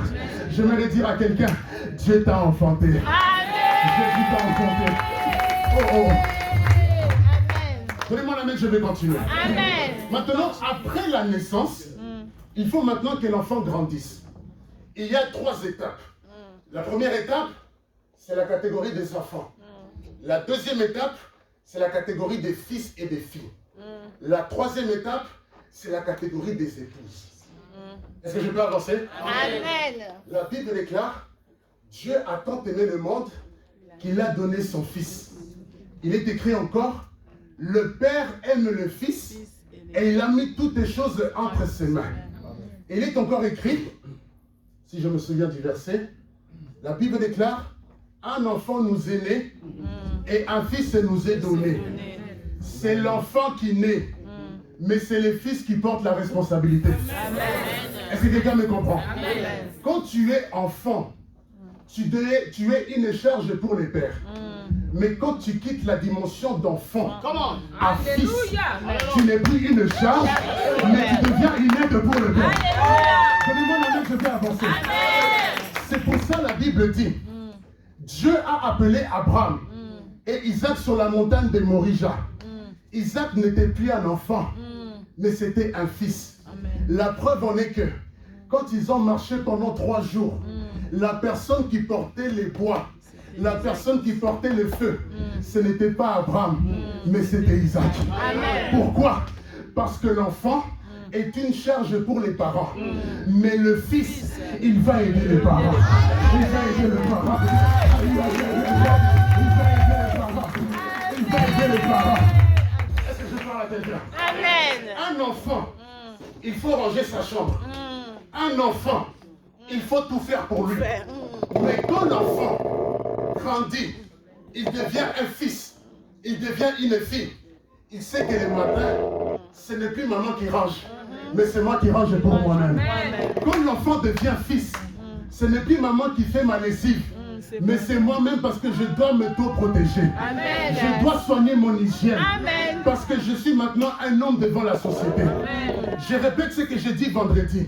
J'aimerais dire à quelqu'un, Dieu t'a enfanté. Jésus t'a enfanté. Oh oh. Donnez-moi la main, je vais continuer. Amen. Maintenant, après la naissance, il faut maintenant que l'enfant grandisse. Il y a 3 étapes. La première étape, c'est la catégorie des enfants. La deuxième étape, c'est la catégorie des fils et des filles. La troisième étape, c'est la catégorie des épouses. Est-ce que je peux avancer? Amen. La Bible déclare, Dieu a tant aimé le monde qu'il a donné son Fils. Il est écrit encore, le Père aime le Fils et il a mis toutes les choses entre ses mains. Il est encore écrit, si je me souviens du verset, la Bible déclare, un enfant nous est né et un fils nous est donné. C'est l'enfant qui naît, mais c'est le fils qui porte la responsabilité. Est-ce que quelqu'un me comprend? Quand tu es enfant, tu es une charge pour les pères. Mais quand tu quittes la dimension d'enfant à fils, tu n'es plus une charge, mais tu deviens une aide pour le père. Donnez-moi la main, je vais avancer. C'est pour ça la Bible dit, Dieu a appelé Abraham et Isaac sur la montagne de Morija. Isaac n'était plus un enfant, mais c'était un fils. La preuve en est que quand ils ont marché pendant 3 jours, la personne qui portait les bois, la personne qui portait le feu, ce n'était pas Abraham, mais c'était Isaac. Amen. Pourquoi? Parce que l'enfant est une charge pour les parents. Mais le fils, il va aider les parents. Il va aider les parents. Il va aider les parents. Il va aider les parents. Est-ce que je parle à quelqu'un? Amen. Un enfant, il faut ranger sa chambre. Un enfant, il faut tout faire pour lui. Mais quand l'enfant grandit, il devient un fils, il devient une fille. Il sait que le matin, ce n'est plus maman qui range, mais c'est moi qui range pour moi-même. Quand l'enfant devient fils, ce n'est plus maman qui fait ma lessive, mais c'est moi-même parce que je dois m'auto-protéger. Je dois soigner mon hygiène. Amen. Parce que je suis maintenant un homme devant la société. Je répète ce que j'ai dit vendredi.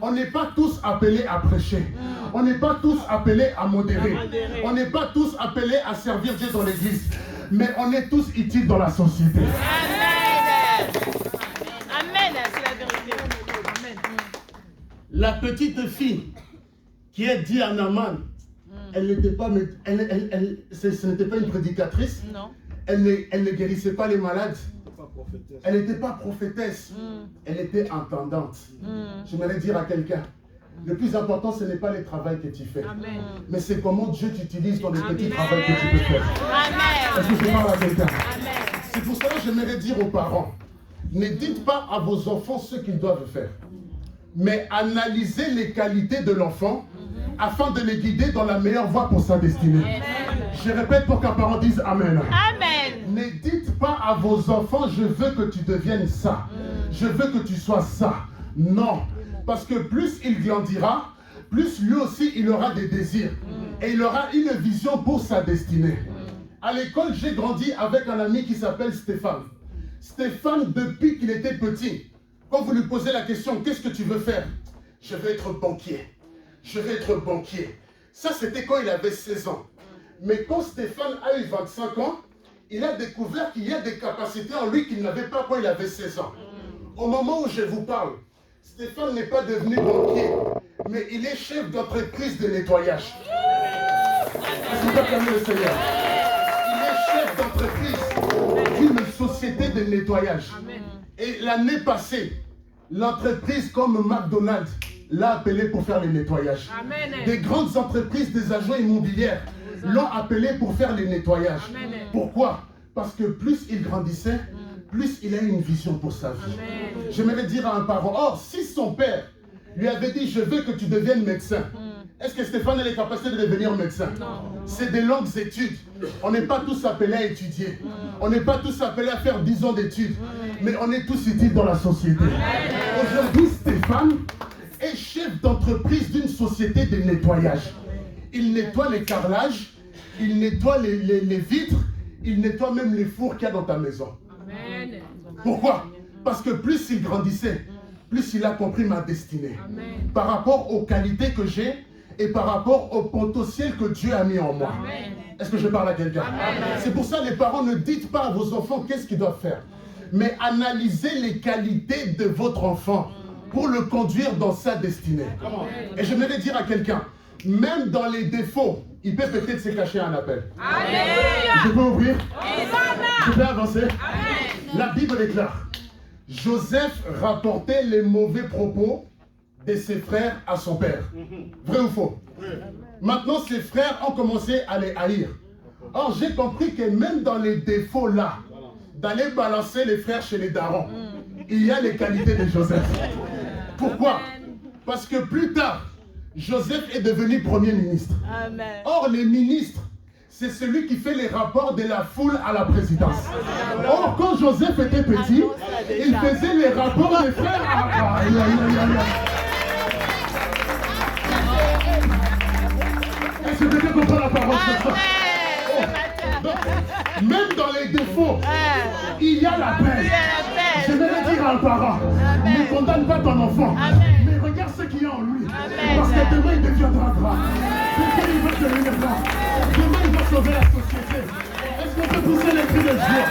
On n'est pas tous appelés à prêcher. On n'est pas tous appelés à modérer. On n'est pas tous appelés à servir Dieu dans l'église. Mais on est tous utiles dans la société. Amen. Amen, c'est la vérité. Amen. La petite fille qui est dit à Naaman, elle n'était pas, ce n'était pas une prédicatrice. Non. Elle ne guérissait pas les malades. Elle n'était pas prophétesse. Elle était entendante. J'aimerais dire à quelqu'un, le plus important, ce n'est pas le travail que tu fais. Amen. Mais c'est comment Dieu t'utilise dans les petits travaux que tu peux faire. Amen. Est-ce que je parle à quelqu'un? Amen. C'est pour cela que j'aimerais dire aux parents, ne dites pas à vos enfants ce qu'ils doivent faire. Mais analysez les qualités de l'enfant afin de les guider dans la meilleure voie pour sa destinée. Amen. Je répète pour qu'un parent dise Amen. Amen. Ne dites pas à vos enfants, je veux que tu deviennes ça. Je veux que tu sois ça. Non. Parce que plus il grandira, plus lui aussi il aura des désirs. Et il aura une vision pour sa destinée. À l'école, j'ai grandi avec un ami qui s'appelle Stéphane. Stéphane, depuis qu'il était petit, quand vous lui posez la question, qu'est-ce que tu veux faire? Je veux être banquier. Je veux être banquier. Ça, c'était quand il avait 16 ans. Mais quand Stéphane a eu 25 ans, il a découvert qu'il y a des capacités en lui qu'il n'avait pas quand il avait 16 ans. Au moment où je vous parle, Stéphane n'est pas devenu banquier, mais il est chef d'entreprise de nettoyage. Est-ce que vous acclamez le Seigneur? Il est chef d'entreprise d'une société de nettoyage. Et l'année passée, l'entreprise comme McDonald's l'a appelé pour faire les nettoyages. Des grandes entreprises, des agents immobilières l'ont appelé pour faire les nettoyages. Pourquoi? Parce que plus il grandissait, plus il a une vision pour sa vie. J'aimerais dire à un parent, or si son père lui avait dit, je veux que tu deviennes médecin, est-ce que Stéphane a les capacités de devenir médecin? C'est des longues études. On n'est pas tous appelés à étudier. On n'est pas tous appelés à faire 10 ans d'études. Mais on est tous utiles dans la société. Aujourd'hui, Stéphane est chef d'entreprise d'une société de nettoyage. Il nettoie les carrelages, il nettoie les vitres, il nettoie même les fours qu'il y a dans ta maison. Amen. Pourquoi? Parce que plus il grandissait, plus il a compris ma destinée. Par rapport aux qualités que j'ai et par rapport au potentiel que Dieu a mis en moi. Est-ce que je parle à quelqu'un? C'est pour ça les parents, ne dites pas à vos enfants qu'est-ce qu'ils doivent faire. Mais analysez les qualités de votre enfant pour le conduire dans sa destinée. Et je voudrais dire à quelqu'un, même dans les défauts, il peut peut-être se cacher un appel. Je peux ouvrir? Je peux avancer? La Bible déclare, Joseph rapportait les mauvais propos de ses frères à son père. Vrai ou faux? Maintenant, ses frères ont commencé à les haïr. Or, j'ai compris que même dans les défauts là, d'aller balancer les frères chez les darons, il y a les qualités de Joseph. Pourquoi? Parce que plus tard, Joseph est devenu premier ministre. Or, les ministres, c'est celui qui fait les rapports de la foule à la présidence. Or, quand Joseph était petit, il faisait les rapports des frères à... Est-ce que quelqu'un comprend la parole sur ça? Donc, même dans les défauts, il y a la paix. Je vais dire à un parent, ne condamne pas ton enfant, mais regarde ce qu'il y a en lui. Parce que demain, il deviendra grand. Demain, il va devenir grand. Demain, il va sauver la société. Est-ce qu'on peut pousser les cris de joie?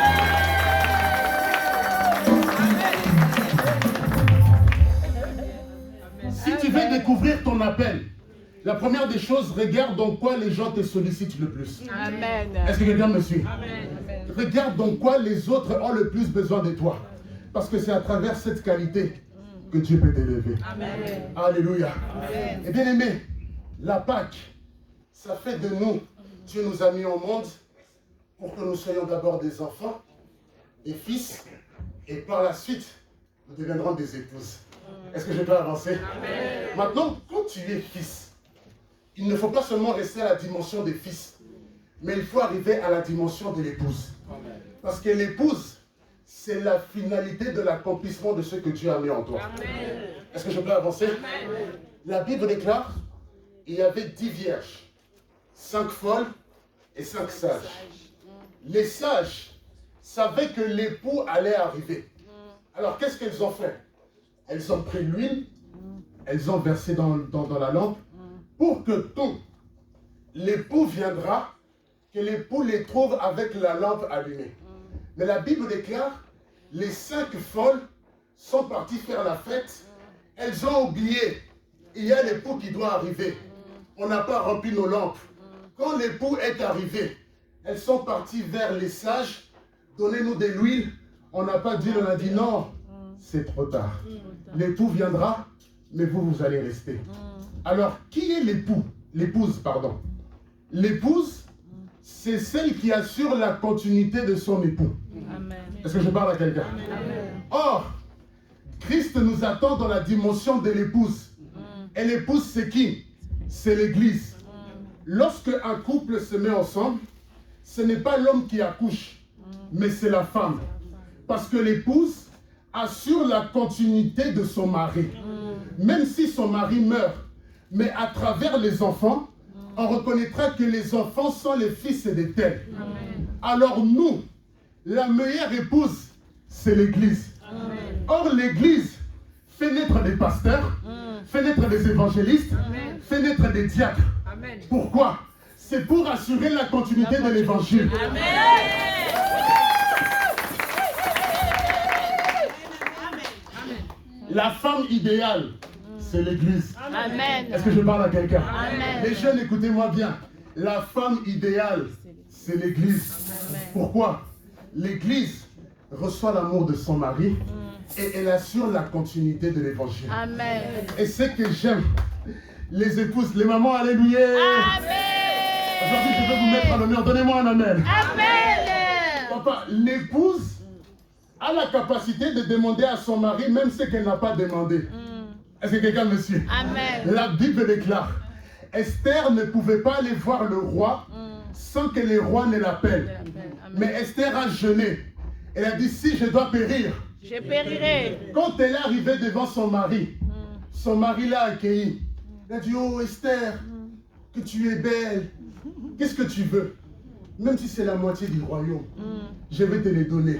Si tu veux découvrir ton appel, la première des choses, regarde dans quoi les gens te sollicitent le plus. Amen. Est-ce que quelqu'un me suit? Regarde dans quoi les autres ont le plus besoin de toi. Parce que c'est à travers cette qualité que Dieu peut t'élever. Amen. Alléluia. Amen. Et bien aimé, la Pâque, ça fait de nous, Dieu nous a mis au monde pour que nous soyons d'abord des enfants, des fils, et par la suite, nous deviendrons des épouses. Est-ce que je peux avancer? Amen. Maintenant, quand tu es fils, il ne faut pas seulement rester à la dimension des fils, mais il faut arriver à la dimension de l'épouse. Parce que l'épouse, c'est la finalité de l'accomplissement de ce que Dieu a mis en toi. Est-ce que je peux avancer? La Bible déclare, il y avait 10 vierges, 5 folles et 5 sages. Les sages savaient que l'époux allait arriver. Alors qu'est-ce qu'elles ont fait? Elles ont pris l'huile, elles ont versé dans la lampe, pour que tout l'époux viendra, que l'époux les trouve avec la lampe allumée. Mais la Bible déclare, les 5 folles sont parties faire la fête, elles ont oublié, il y a l'époux qui doit arriver. On n'a pas rempli nos lampes. Quand l'époux est arrivé, elles sont parties vers les sages, donnez-nous de l'huile. On n'a pas dit, on a dit non, c'est trop tard. L'époux viendra, mais vous allez rester. Alors, qui est l'époux? L'épouse, pardon. L'épouse, c'est celle qui assure la continuité de son époux. Amen. Est-ce que je parle à quelqu'un? Or, Christ nous attend dans la dimension de l'épouse. Et l'épouse, c'est qui? C'est l'Église. Lorsque un couple se met ensemble, ce n'est pas l'homme qui accouche, mais c'est la femme. Parce que l'épouse assure la continuité de son mari. Même si son mari meurt, mais à travers les enfants, on reconnaîtra que les enfants sont les fils de tel. Alors nous, la meilleure épouse, c'est l'Église. Or l'Église fait naître des pasteurs, fait naître des évangélistes, fait naître des diacres. Pourquoi? C'est pour assurer la continuité de l'Évangile. La femme idéale, c'est l'Église. Amen. Est-ce que je parle à quelqu'un? Amen. Les jeunes, écoutez-moi bien. La femme idéale, c'est l'Église. Pourquoi? L'Église reçoit l'amour de son mari et elle assure la continuité de l'Évangile. Amen. Et c'est que j'aime les épouses, les mamans, alléluia. Amen. Aujourd'hui, je vais vous mettre à l'honneur. Donnez-moi un amen. Amen. Papa, l'épouse a la capacité de demander à son mari même ce qu'elle n'a pas demandé. Est-ce que quelqu'un me suit? Amen. La Bible déclare, Esther ne pouvait pas aller voir le roi sans que le roi ne l'appelle. Mais Esther a jeûné. Elle a dit, si je dois périr, Je périrai. quand elle est arrivée devant son mari l'a accueillie. Elle a dit, oh Esther, que tu es belle. Qu'est-ce que tu veux? Même si c'est la moitié du royaume, je vais te les donner.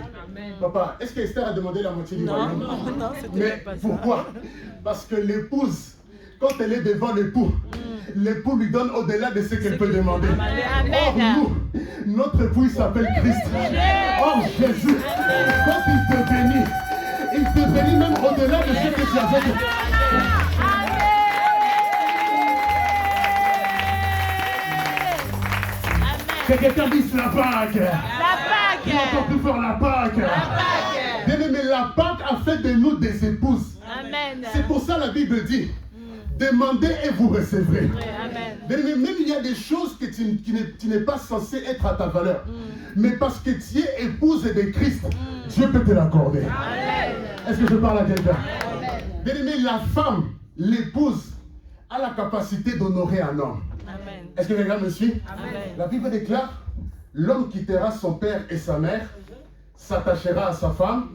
Papa, est-ce que Esther a demandé la moitié du royaume? Non, Mais pourquoi? Parce que l'épouse, quand elle est devant l'époux, l'époux lui donne au-delà de ce qu'elle peut demander. Or, nous, notre époux il s'appelle Christ. Or, Jésus, quand il te bénit même au-delà de ce que tu avais. Que quelqu'un dise la Pâque. La Pâque. Encore plus fort, la Pâque. Bien aimé, la Pâque a fait de nous des épouses. Amen. C'est pour ça la Bible dit, demandez et vous recevrez. Amen. Bien aimé, même il y a des choses que tu n'es pas censé être à ta valeur. Mais parce que tu es épouse de Christ, Dieu peut te l'accorder. Est-ce que je parle à quelqu'un? Bien aimé, la femme, l'épouse, a la capacité d'honorer un homme. Amen. Est-ce que quelqu'un me suit? Amen. La Bible déclare, l'homme quittera son père et sa mère, s'attachera à sa femme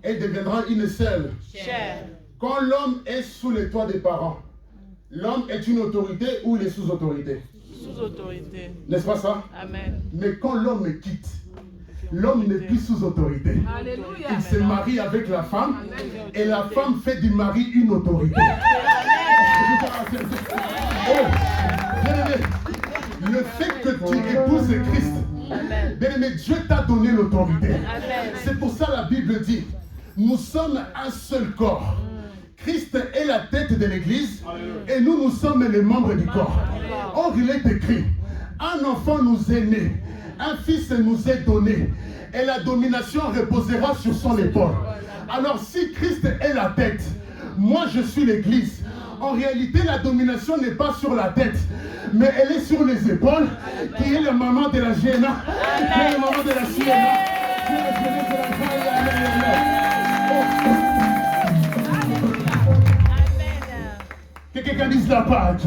et deviendra une seule. Cher. Quand l'homme est sous les toits des parents, l'homme est une autorité ou il est sous autorité? Sous autorité. N'est-ce pas ça? Amen. Mais quand l'homme quitte, l'homme n'est plus sous autorité. Alléluia. Il se marie avec la femme et la femme fait du mari une autorité. Oh, bien-aimé, le fait que tu épouses Christ, bien-aimé, Dieu t'a donné l'autorité. C'est pour ça la Bible dit, nous sommes un seul corps. Christ est la tête de l'Église et nous sommes les membres du corps. Or, il est écrit, un enfant nous est né, un fils nous est donné et la domination reposera sur son épaule. Alors si Christ est la tête, moi je suis l'église. En réalité, la domination n'est pas sur la tête, mais elle est sur les épaules, qui est la maman de la Géna, qui est la maman de la Siena, qui est la jeunesse de la que quelqu'un dise la Pâque.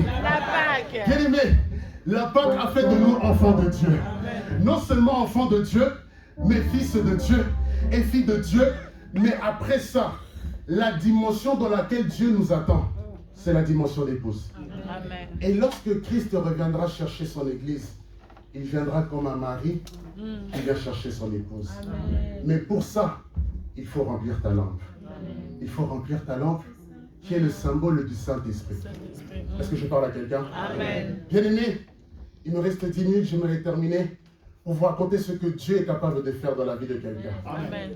Bien aimé, la Pâque a fait de nous enfants de Dieu. Non seulement enfants de Dieu, mais fils de Dieu et filles de Dieu. Mais après ça, la dimension dans laquelle Dieu nous attend, c'est la dimension d'épouse. Et lorsque Christ reviendra chercher son église, il viendra comme un mari qui vient chercher son épouse. Mais pour ça, il faut remplir ta lampe. Il faut remplir ta lampe qui est le symbole du Saint-Esprit. Est-ce que je parle à quelqu'un? Bien aimé, il me reste 10 minutes, j'aimerais terminer pour vous raconter ce que Dieu est capable de faire dans la vie de quelqu'un.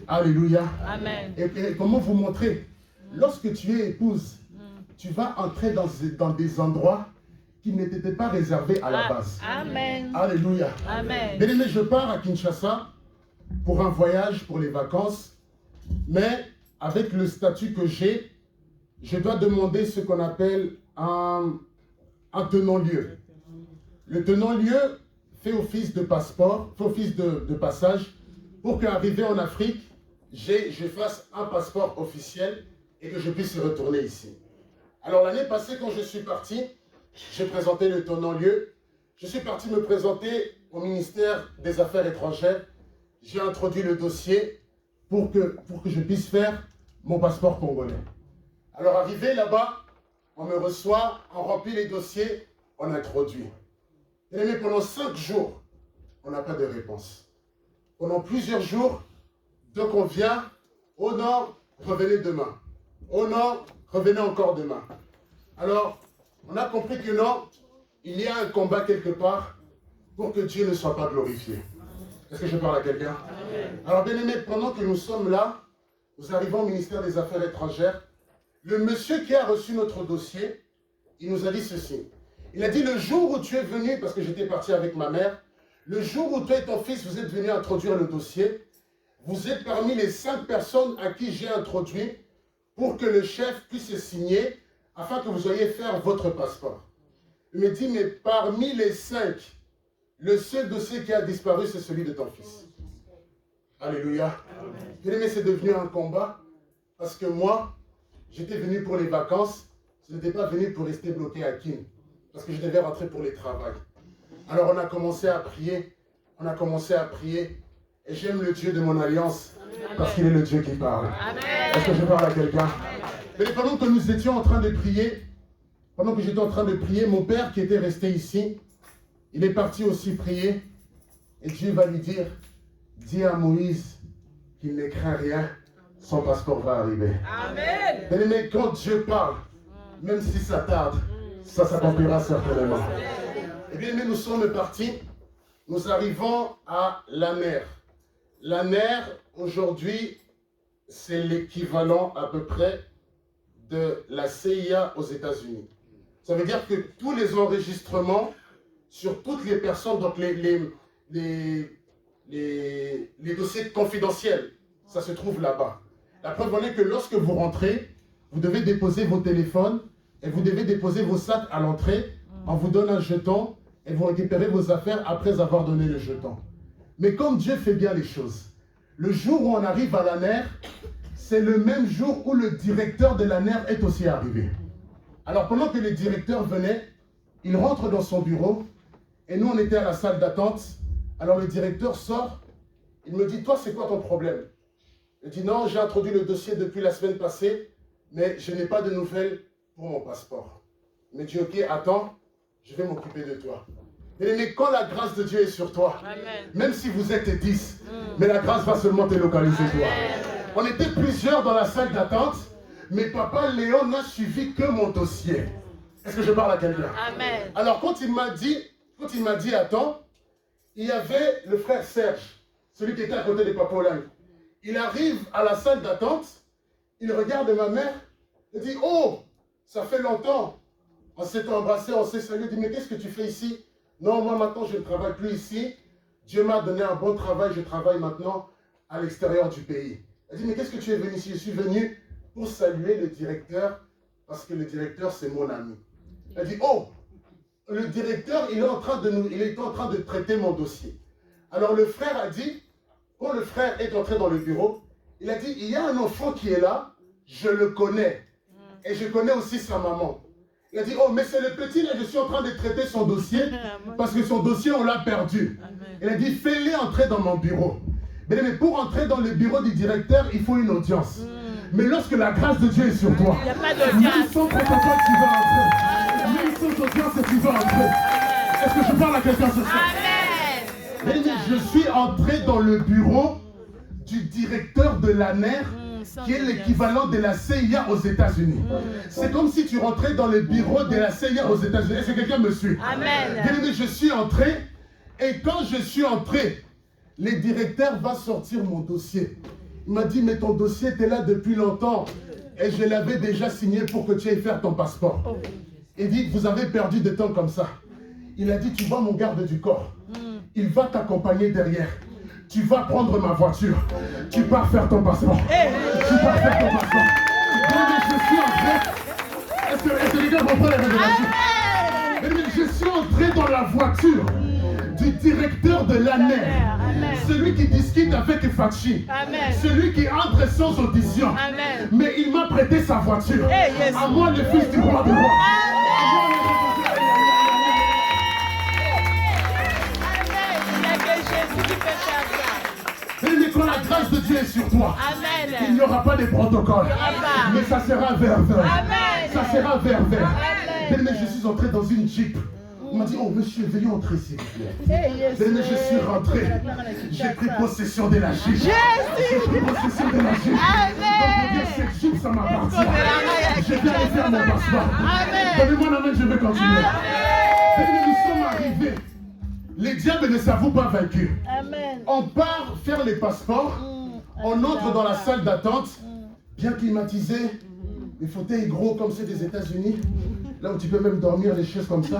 Alléluia. Et comment vous montrer? Lorsque tu es épouse, tu vas entrer dans des endroits qui n'étaient pas réservés à la base. Alléluia. Bien aimé, je pars à Kinshasa pour un voyage, pour les vacances, mais avec le statut que j'ai, je dois demander ce qu'on appelle un tenant-lieu. Le tenant-lieu fait office de passeport, fait office de passage, pour qu'arrivé en Afrique, je fasse un passeport officiel et que je puisse retourner ici. Alors l'année passée, quand je suis parti, j'ai présenté le tenant-lieu. Je suis parti me présenter au ministère des Affaires étrangères. J'ai introduit le dossier pour que je puisse faire mon passeport congolais. Alors arrivé là-bas, on me reçoit, on remplit les dossiers, on introduit. Mais pendant 5 jours, on n'a pas de réponse. Pendant plusieurs jours, donc on vient, au nord, revenez demain. Au nord, revenez encore demain. Alors, on a compris que non, il y a un combat quelque part pour que Dieu ne soit pas glorifié. Est-ce que je parle à quelqu'un? Alors bien aimé, pendant que nous sommes là, nous arrivons au ministère des Affaires étrangères. Le monsieur qui a reçu notre dossier, il nous a dit ceci. Il a dit, le jour où tu es venu, parce que j'étais parti avec ma mère, le jour où toi et ton fils, vous êtes venus introduire le dossier, vous êtes parmi les 5 personnes à qui j'ai introduit pour que le chef puisse signer afin que vous ayez faire votre passeport. Il me dit, mais parmi les 5, le seul dossier qui a disparu, c'est celui de ton fils. Alléluia. Bien aimé, c'est devenu un combat parce que moi, j'étais venu pour les vacances, je n'étais pas venu pour rester bloqué à Kin, parce que je devais rentrer pour les travaux. Alors on a commencé à prier, et j'aime le Dieu de mon alliance, parce qu'il est le Dieu qui parle. Est-ce que je parle à quelqu'un? Mais pendant que nous étions en train de prier, pendant que j'étais en train de prier, mon père qui était resté ici, il est parti aussi prier, et Dieu va lui dire, dis à Moïse qu'il ne craint rien, son passeport va arriver. Amen. Mais quand Dieu parle, même si ça tarde, ça s'accomplira certainement. Et bien, nous sommes partis, nous arrivons à la mer. La mer, aujourd'hui, c'est l'équivalent à peu près de la CIA aux États-Unis. Ça veut dire que tous les enregistrements sur toutes les personnes, donc les dossiers confidentiels, ça se trouve là-bas. La preuve en est que lorsque vous rentrez, vous devez déposer vos téléphones et vous devez déposer vos sacs à l'entrée. On vous donne un jeton et vous récupérez vos affaires après avoir donné le jeton. Mais comme Dieu fait bien les choses, le jour où on arrive à la NER, c'est le même jour où le directeur de la NER est aussi arrivé. Alors pendant que le directeur venait, il rentre dans son bureau et nous on était à la salle d'attente. Alors le directeur sort, il me dit, toi c'est quoi ton problème? Je dis, non, j'ai introduit le dossier depuis la semaine passée, mais je n'ai pas de nouvelles pour mon passeport. Il me dit, ok, attends, je vais m'occuper de toi. Mais quand la grâce de Dieu est sur toi, même si vous êtes 10, mais la grâce va seulement te localiser toi. On était plusieurs dans la salle d'attente, mais papa Léon n'a suivi que mon dossier. Est-ce que je parle à quelqu'un? Alors quand il m'a dit, attends, il y avait le frère Serge, celui qui était à côté de Papa Olang. Il arrive à la salle d'attente, il regarde ma mère, il dit, oh, ça fait longtemps. On s'est embrassé, on s'est salué, il dit, mais qu'est-ce que tu fais ici? Non, moi maintenant je ne travaille plus ici. Dieu m'a donné un bon travail, je travaille maintenant à l'extérieur du pays. Elle dit, mais qu'est-ce que tu es venu ici? Je suis venu pour saluer le directeur, parce que le directeur, c'est mon ami. Elle dit, oh, le directeur, il est en train de traiter mon dossier. Alors le frère a dit, quand le frère est entré dans le bureau, il a dit, il y a un enfant qui est là, je le connais. Et je connais aussi sa maman. Il a dit, oh, mais c'est le petit, là, je suis en train de traiter son dossier, parce que son dossier, on l'a perdu. Il a dit, fais-le entrer dans mon bureau. Mais pour entrer dans le bureau du directeur, il faut une audience. Mais lorsque la grâce de Dieu est sur toi, Il n'y a pas d'audience. même sans protocole, tu vas entrer. Même sans audience, tu vas entrer. Est-ce que je parle à quelqu'un ce soir? Amen. Je suis entré dans le bureau du directeur de l'ANER, qui est l'équivalent de la CIA aux États-Unis. C'est comme si tu rentrais dans le bureau de la CIA aux États-Unis. Est-ce que quelqu'un me suit? Amen. Bien-aimé, je suis entré, et quand je suis entré, le directeur va sortir mon dossier. Il m'a dit, mais ton dossier était là depuis longtemps, et je l'avais déjà signé pour que tu ailles faire ton passeport. Il dit, vous avez perdu de temps comme ça. Il a dit, tu vois mon garde du corps, il va t'accompagner derrière. Tu vas prendre ma voiture. Tu pars faire ton passeport. Tu pars faire ton passeport. Mais je suis entré. Est-ce que les gars comprennent la révélation? Mais je suis entré dans la voiture du directeur de l'ANER. Celui qui discute avec Fachi. Celui qui entre sans audition. Amen. Mais il m'a prêté sa voiture. À moi, le fils du roi des rois. Et quand la grâce de Dieu est sur toi, Amen. il n'y aura pas de protocole. pas. Mais ça sera vers. Amen. Ça sera vers. Amen. Mais je suis entré dans une jeep. On m'a dit, oh monsieur, veuillez entrer s'il vous plaît. Mais je suis rentré. J'ai pris possession de la jeep. J'ai pris possession de la jeep. Donc cette jeep, ça m'appartient. Je viens de faire mon passeport. Donnez-moi la main, je vais continuer. Nous sommes arrivés. Les diables ne s'avouent pas vaincus. On part faire les passeports. On entre dans la salle d'attente, bien climatisée. Les fauteuils gros comme ceux des États-Unis. Là où tu peux même dormir, les choses comme ça.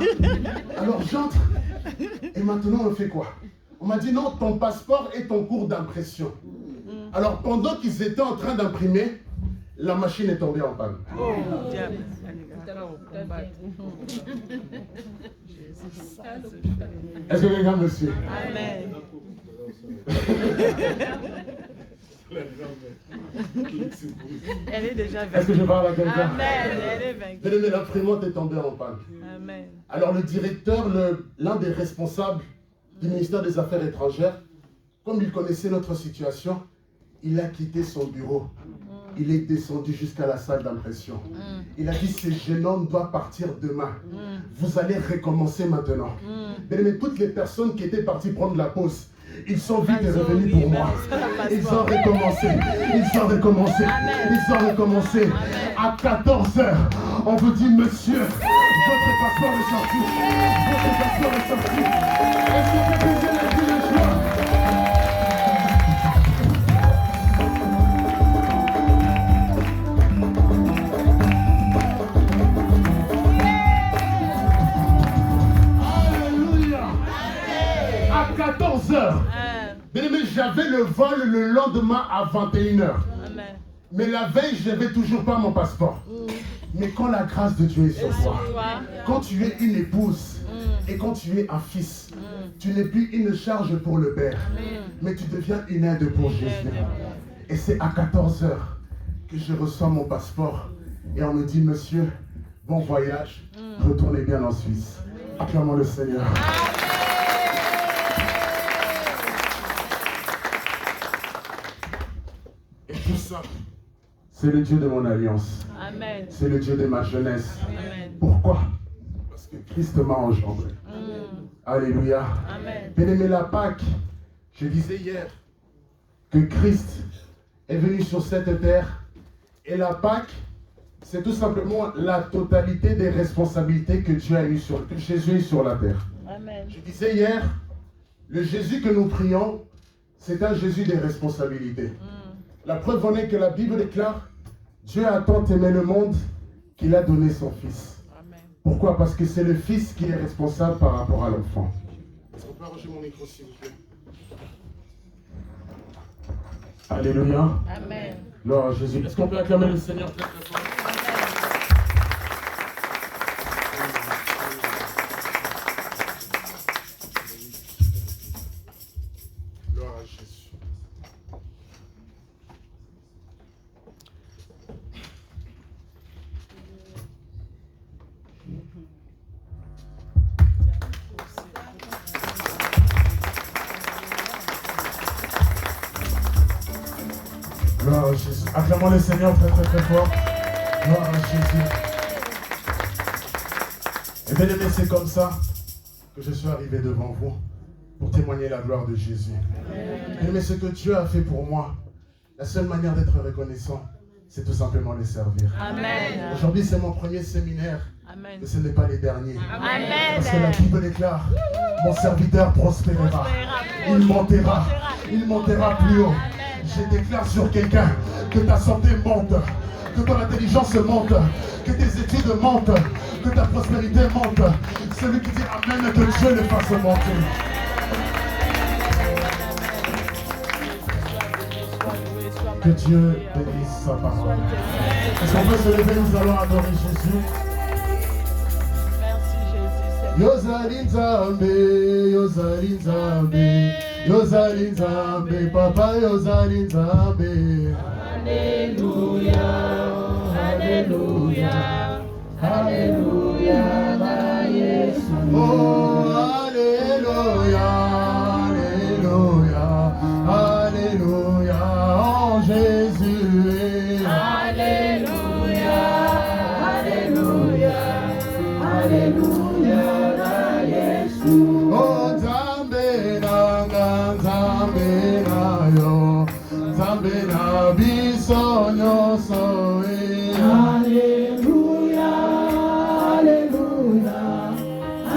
Alors j'entre. Et maintenant, on fait quoi? On m'a dit non, ton passeport est en cours d'impression. Alors pendant qu'ils étaient en train d'imprimer, la machine est tombée en panne. Est-ce que quelqu'un me suit? Amen. Elle est déjà vaincue. Est-ce que je parle à quelqu'un? Amen. Elle est vaincue. Mais l'imprimante est tombée en panne. Amen. Alors le directeur, l'un des responsables du ministère des Affaires étrangères, comme il connaissait notre situation, il a quitté son bureau. Il est descendu jusqu'à la salle d'impression. Il a dit, ce jeune homme doit partir demain. Vous allez recommencer maintenant. Mais toutes les personnes qui étaient parties prendre la pause, ils sont vite revenus pour moi. Ils ont recommencé. Ils ont recommencé. Ils ont recommencé. À 14h, on vous dit, monsieur, votre passeport est sorti. Votre passeport est sorti. Est-ce que vous pouvez la dire le joie? Alléluia. À 14h. Bien-aimé, j'avais le vol le lendemain à 21h. Mais la veille, je n'avais toujours pas mon passeport. Mais quand la grâce de Dieu est sur toi, quand tu es une épouse et quand tu es un fils, tu n'es plus une charge pour le Père, mais tu deviens une aide pour Jésus. Et c'est à 14h que je reçois mon passeport et on me dit, monsieur, bon voyage, retournez bien en Suisse. Acclamons le Seigneur. Et tout ça, c'est le Dieu de mon alliance. Amen. C'est le Dieu de ma jeunesse. Amen. Pourquoi? Parce que Christ m'a engendré. Alléluia. Amen. Bien-aimé, la Pâque, je disais hier que Christ est venu sur cette terre et la Pâque, c'est tout simplement la totalité des responsabilités que Dieu a eu que Jésus a eu sur la terre. Amen. Je disais hier, le Jésus que nous prions, c'est un Jésus des responsabilités. La preuve en est que la Bible déclare, Dieu a tant aimé le monde qu'il a donné son Fils. Amen. Pourquoi? Parce que c'est le Fils qui est responsable par rapport à l'enfant. Est-ce qu'on peut arranger mon micro, s'il vous plaît? Alléluia. Amen. Gloire à Jésus. Est-ce qu'on peut acclamer le Seigneur très très fort? Gloire à Jésus. Gloire à Jésus. Acclamons le Seigneur très très très fort. Gloire à Jésus. Et bien aimé, c'est comme ça que je suis arrivé devant vous pour témoigner la gloire de Jésus. Mais ce que Dieu a fait pour moi, la seule manière d'être reconnaissant, c'est tout simplement le servir. Amen. Aujourd'hui, c'est mon premier séminaire, Amen. mais ce n'est pas les derniers. Amen. Parce que la Bible déclare, mon serviteur prospérera. Il montera plus haut. Je déclare sur quelqu'un que ta santé monte, que ton intelligence monte, que tes études montent, que ta prospérité monte. Celui qui dit Amen, que Dieu le fasse monter. Que Dieu bénisse sa parole. Est-ce qu'on peut se lever, nous allons adorer Jésus. Merci Jésus. Yozali Nzambe, Yozali Nzambe, Yozali Nzambe, Papa Yozali Nzambe. Alléluia, Alléluia, Alléluia, na Yesu. Oh, Alléluia, Alléluia, Alléluia, en Jésus. Alléluia, Alléluia, Alléluia, na Yesu. Oh, Nzambe nanga, Nzambe na yo, Nzambe na biso nyonso. Alléluia, Alléluia,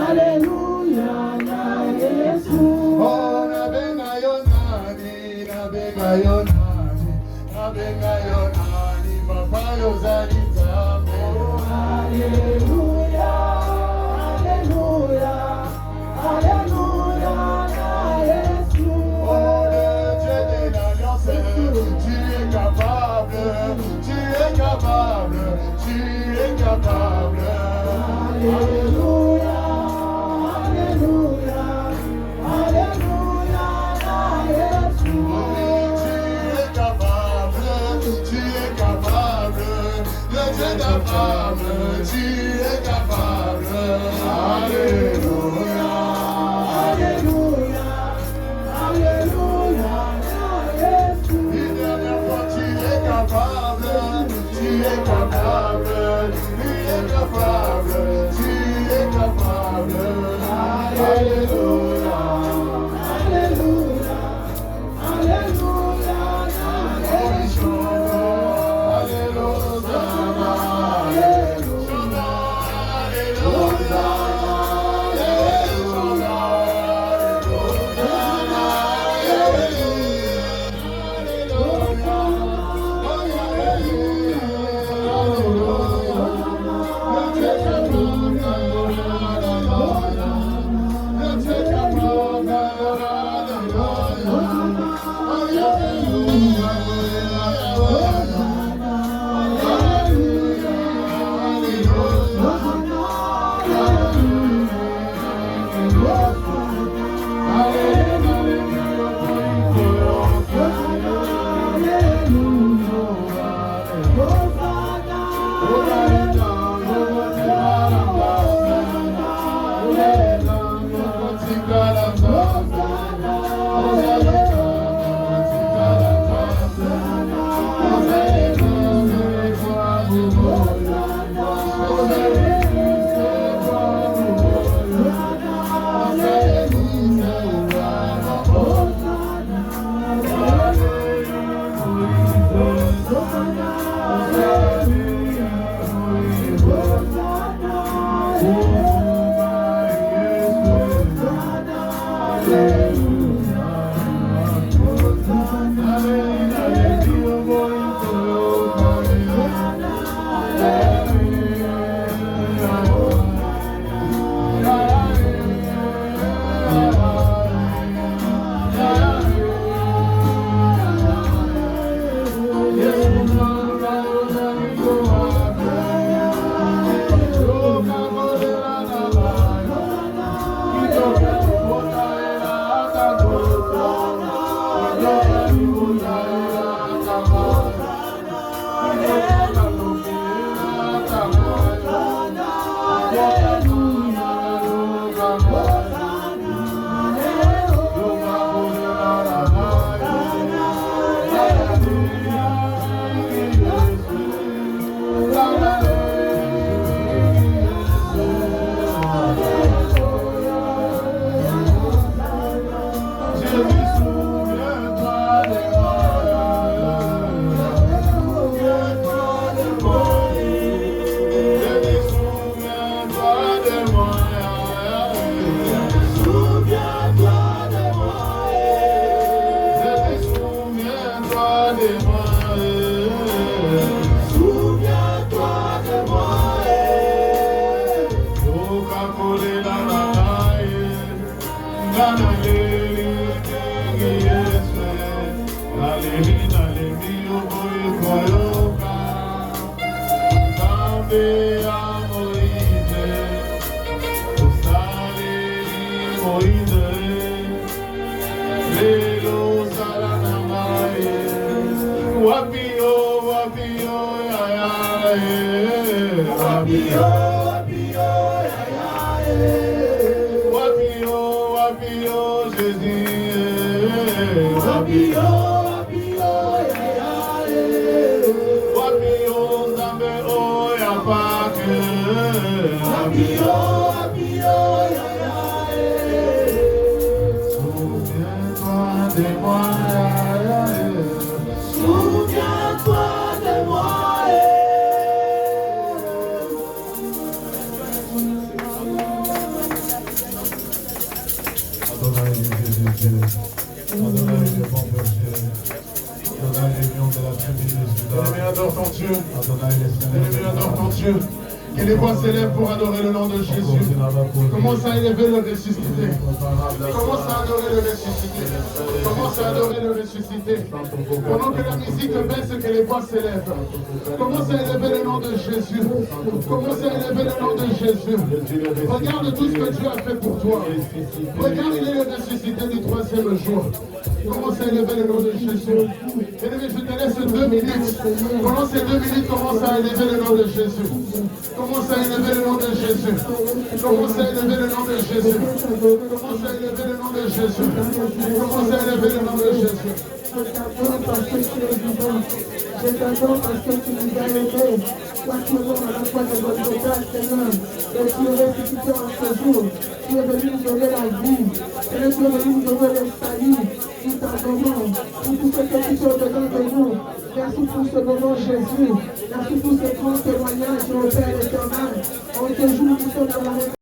Alléluia, na Yesu. Oh, nabenga yo nani, nabenga yo nani, nabenga yo nani, Papa yozali Nzambe. Alléluia, Alléluia, Alléluia, na Yesu. Oh, le Dieu de l'Alliance, tu es capable, tu es capable, tu es capable. Alléluia, Alléluia, Alléluia, na Yesu. Tu es capable, tu es capable, le Dieu capable, tu es capable. Alléluia. Alléluia, Alléluia, na Yesu. Une dernière fois, tu es capable, tu es capable, tu es capable, tu es capable. Alléluia. Alléluia, Alléluia, na Yesu. Alléluia. Que les voix s'élèvent pour adorer le nom de Jésus. Commence à élever le ressuscité. Commence à adorer le ressuscité. Commence à adorer le ressuscité. Pendant que la musique baisse, que les voix s'élèvent. Commence à élever le nom de Jésus. Commence à élever le nom de Jésus. Regarde tout ce que Dieu a fait pour toi. Regarde, il est le ressuscité du 3e jour. Commence à élever le nom de Jésus. Bien-aimé, je te laisse 2 minutes. Pendant ces 2 minutes, commence à élever le nom de Jésus. Commence à élever le nom de Jésus. Commence à élever le nom de Jésus. Commence à élever le nom de Jésus. Commence à élever le nom de Jésus. Je t'adore parce que tu es vivant. Je t'adore parce que tu nous as aidés. Toi qui es mort à la croix de Golgotha, Seigneur. Et tu es ressuscité en ce jour. Tu es venu nous donner la vie. Et tu es venu nous donner le salut. Nous t'adorons pour tout ce que tu fais au-dedans de nous. Merci pour ce moment, Jésus. Merci pour ce grand témoignage, mon Père éternel. On te joue, nous sommes dans la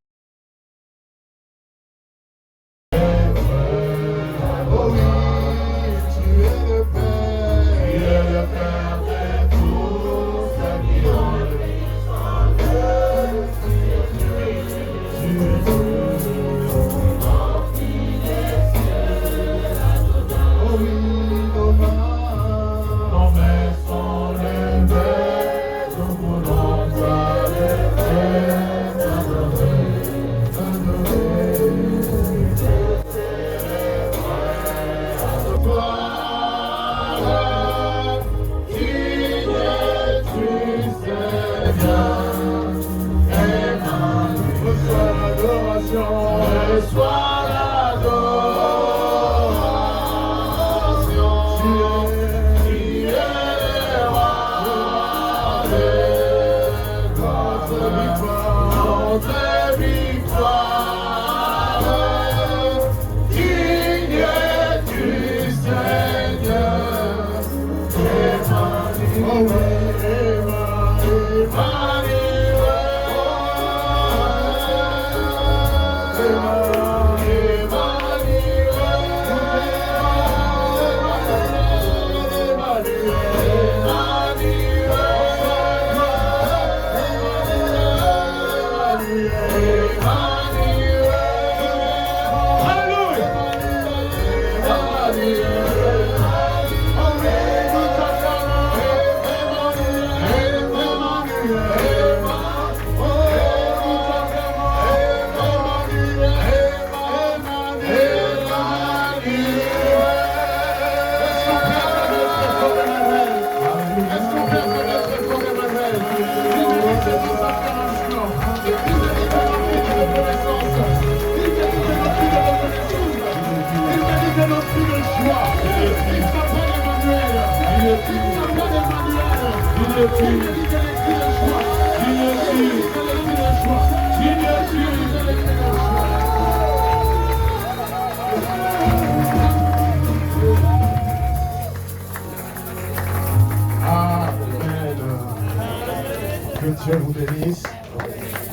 Que Dieu vous bénisse.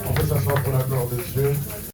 On peut s'asseoir pour la gloire de Dieu.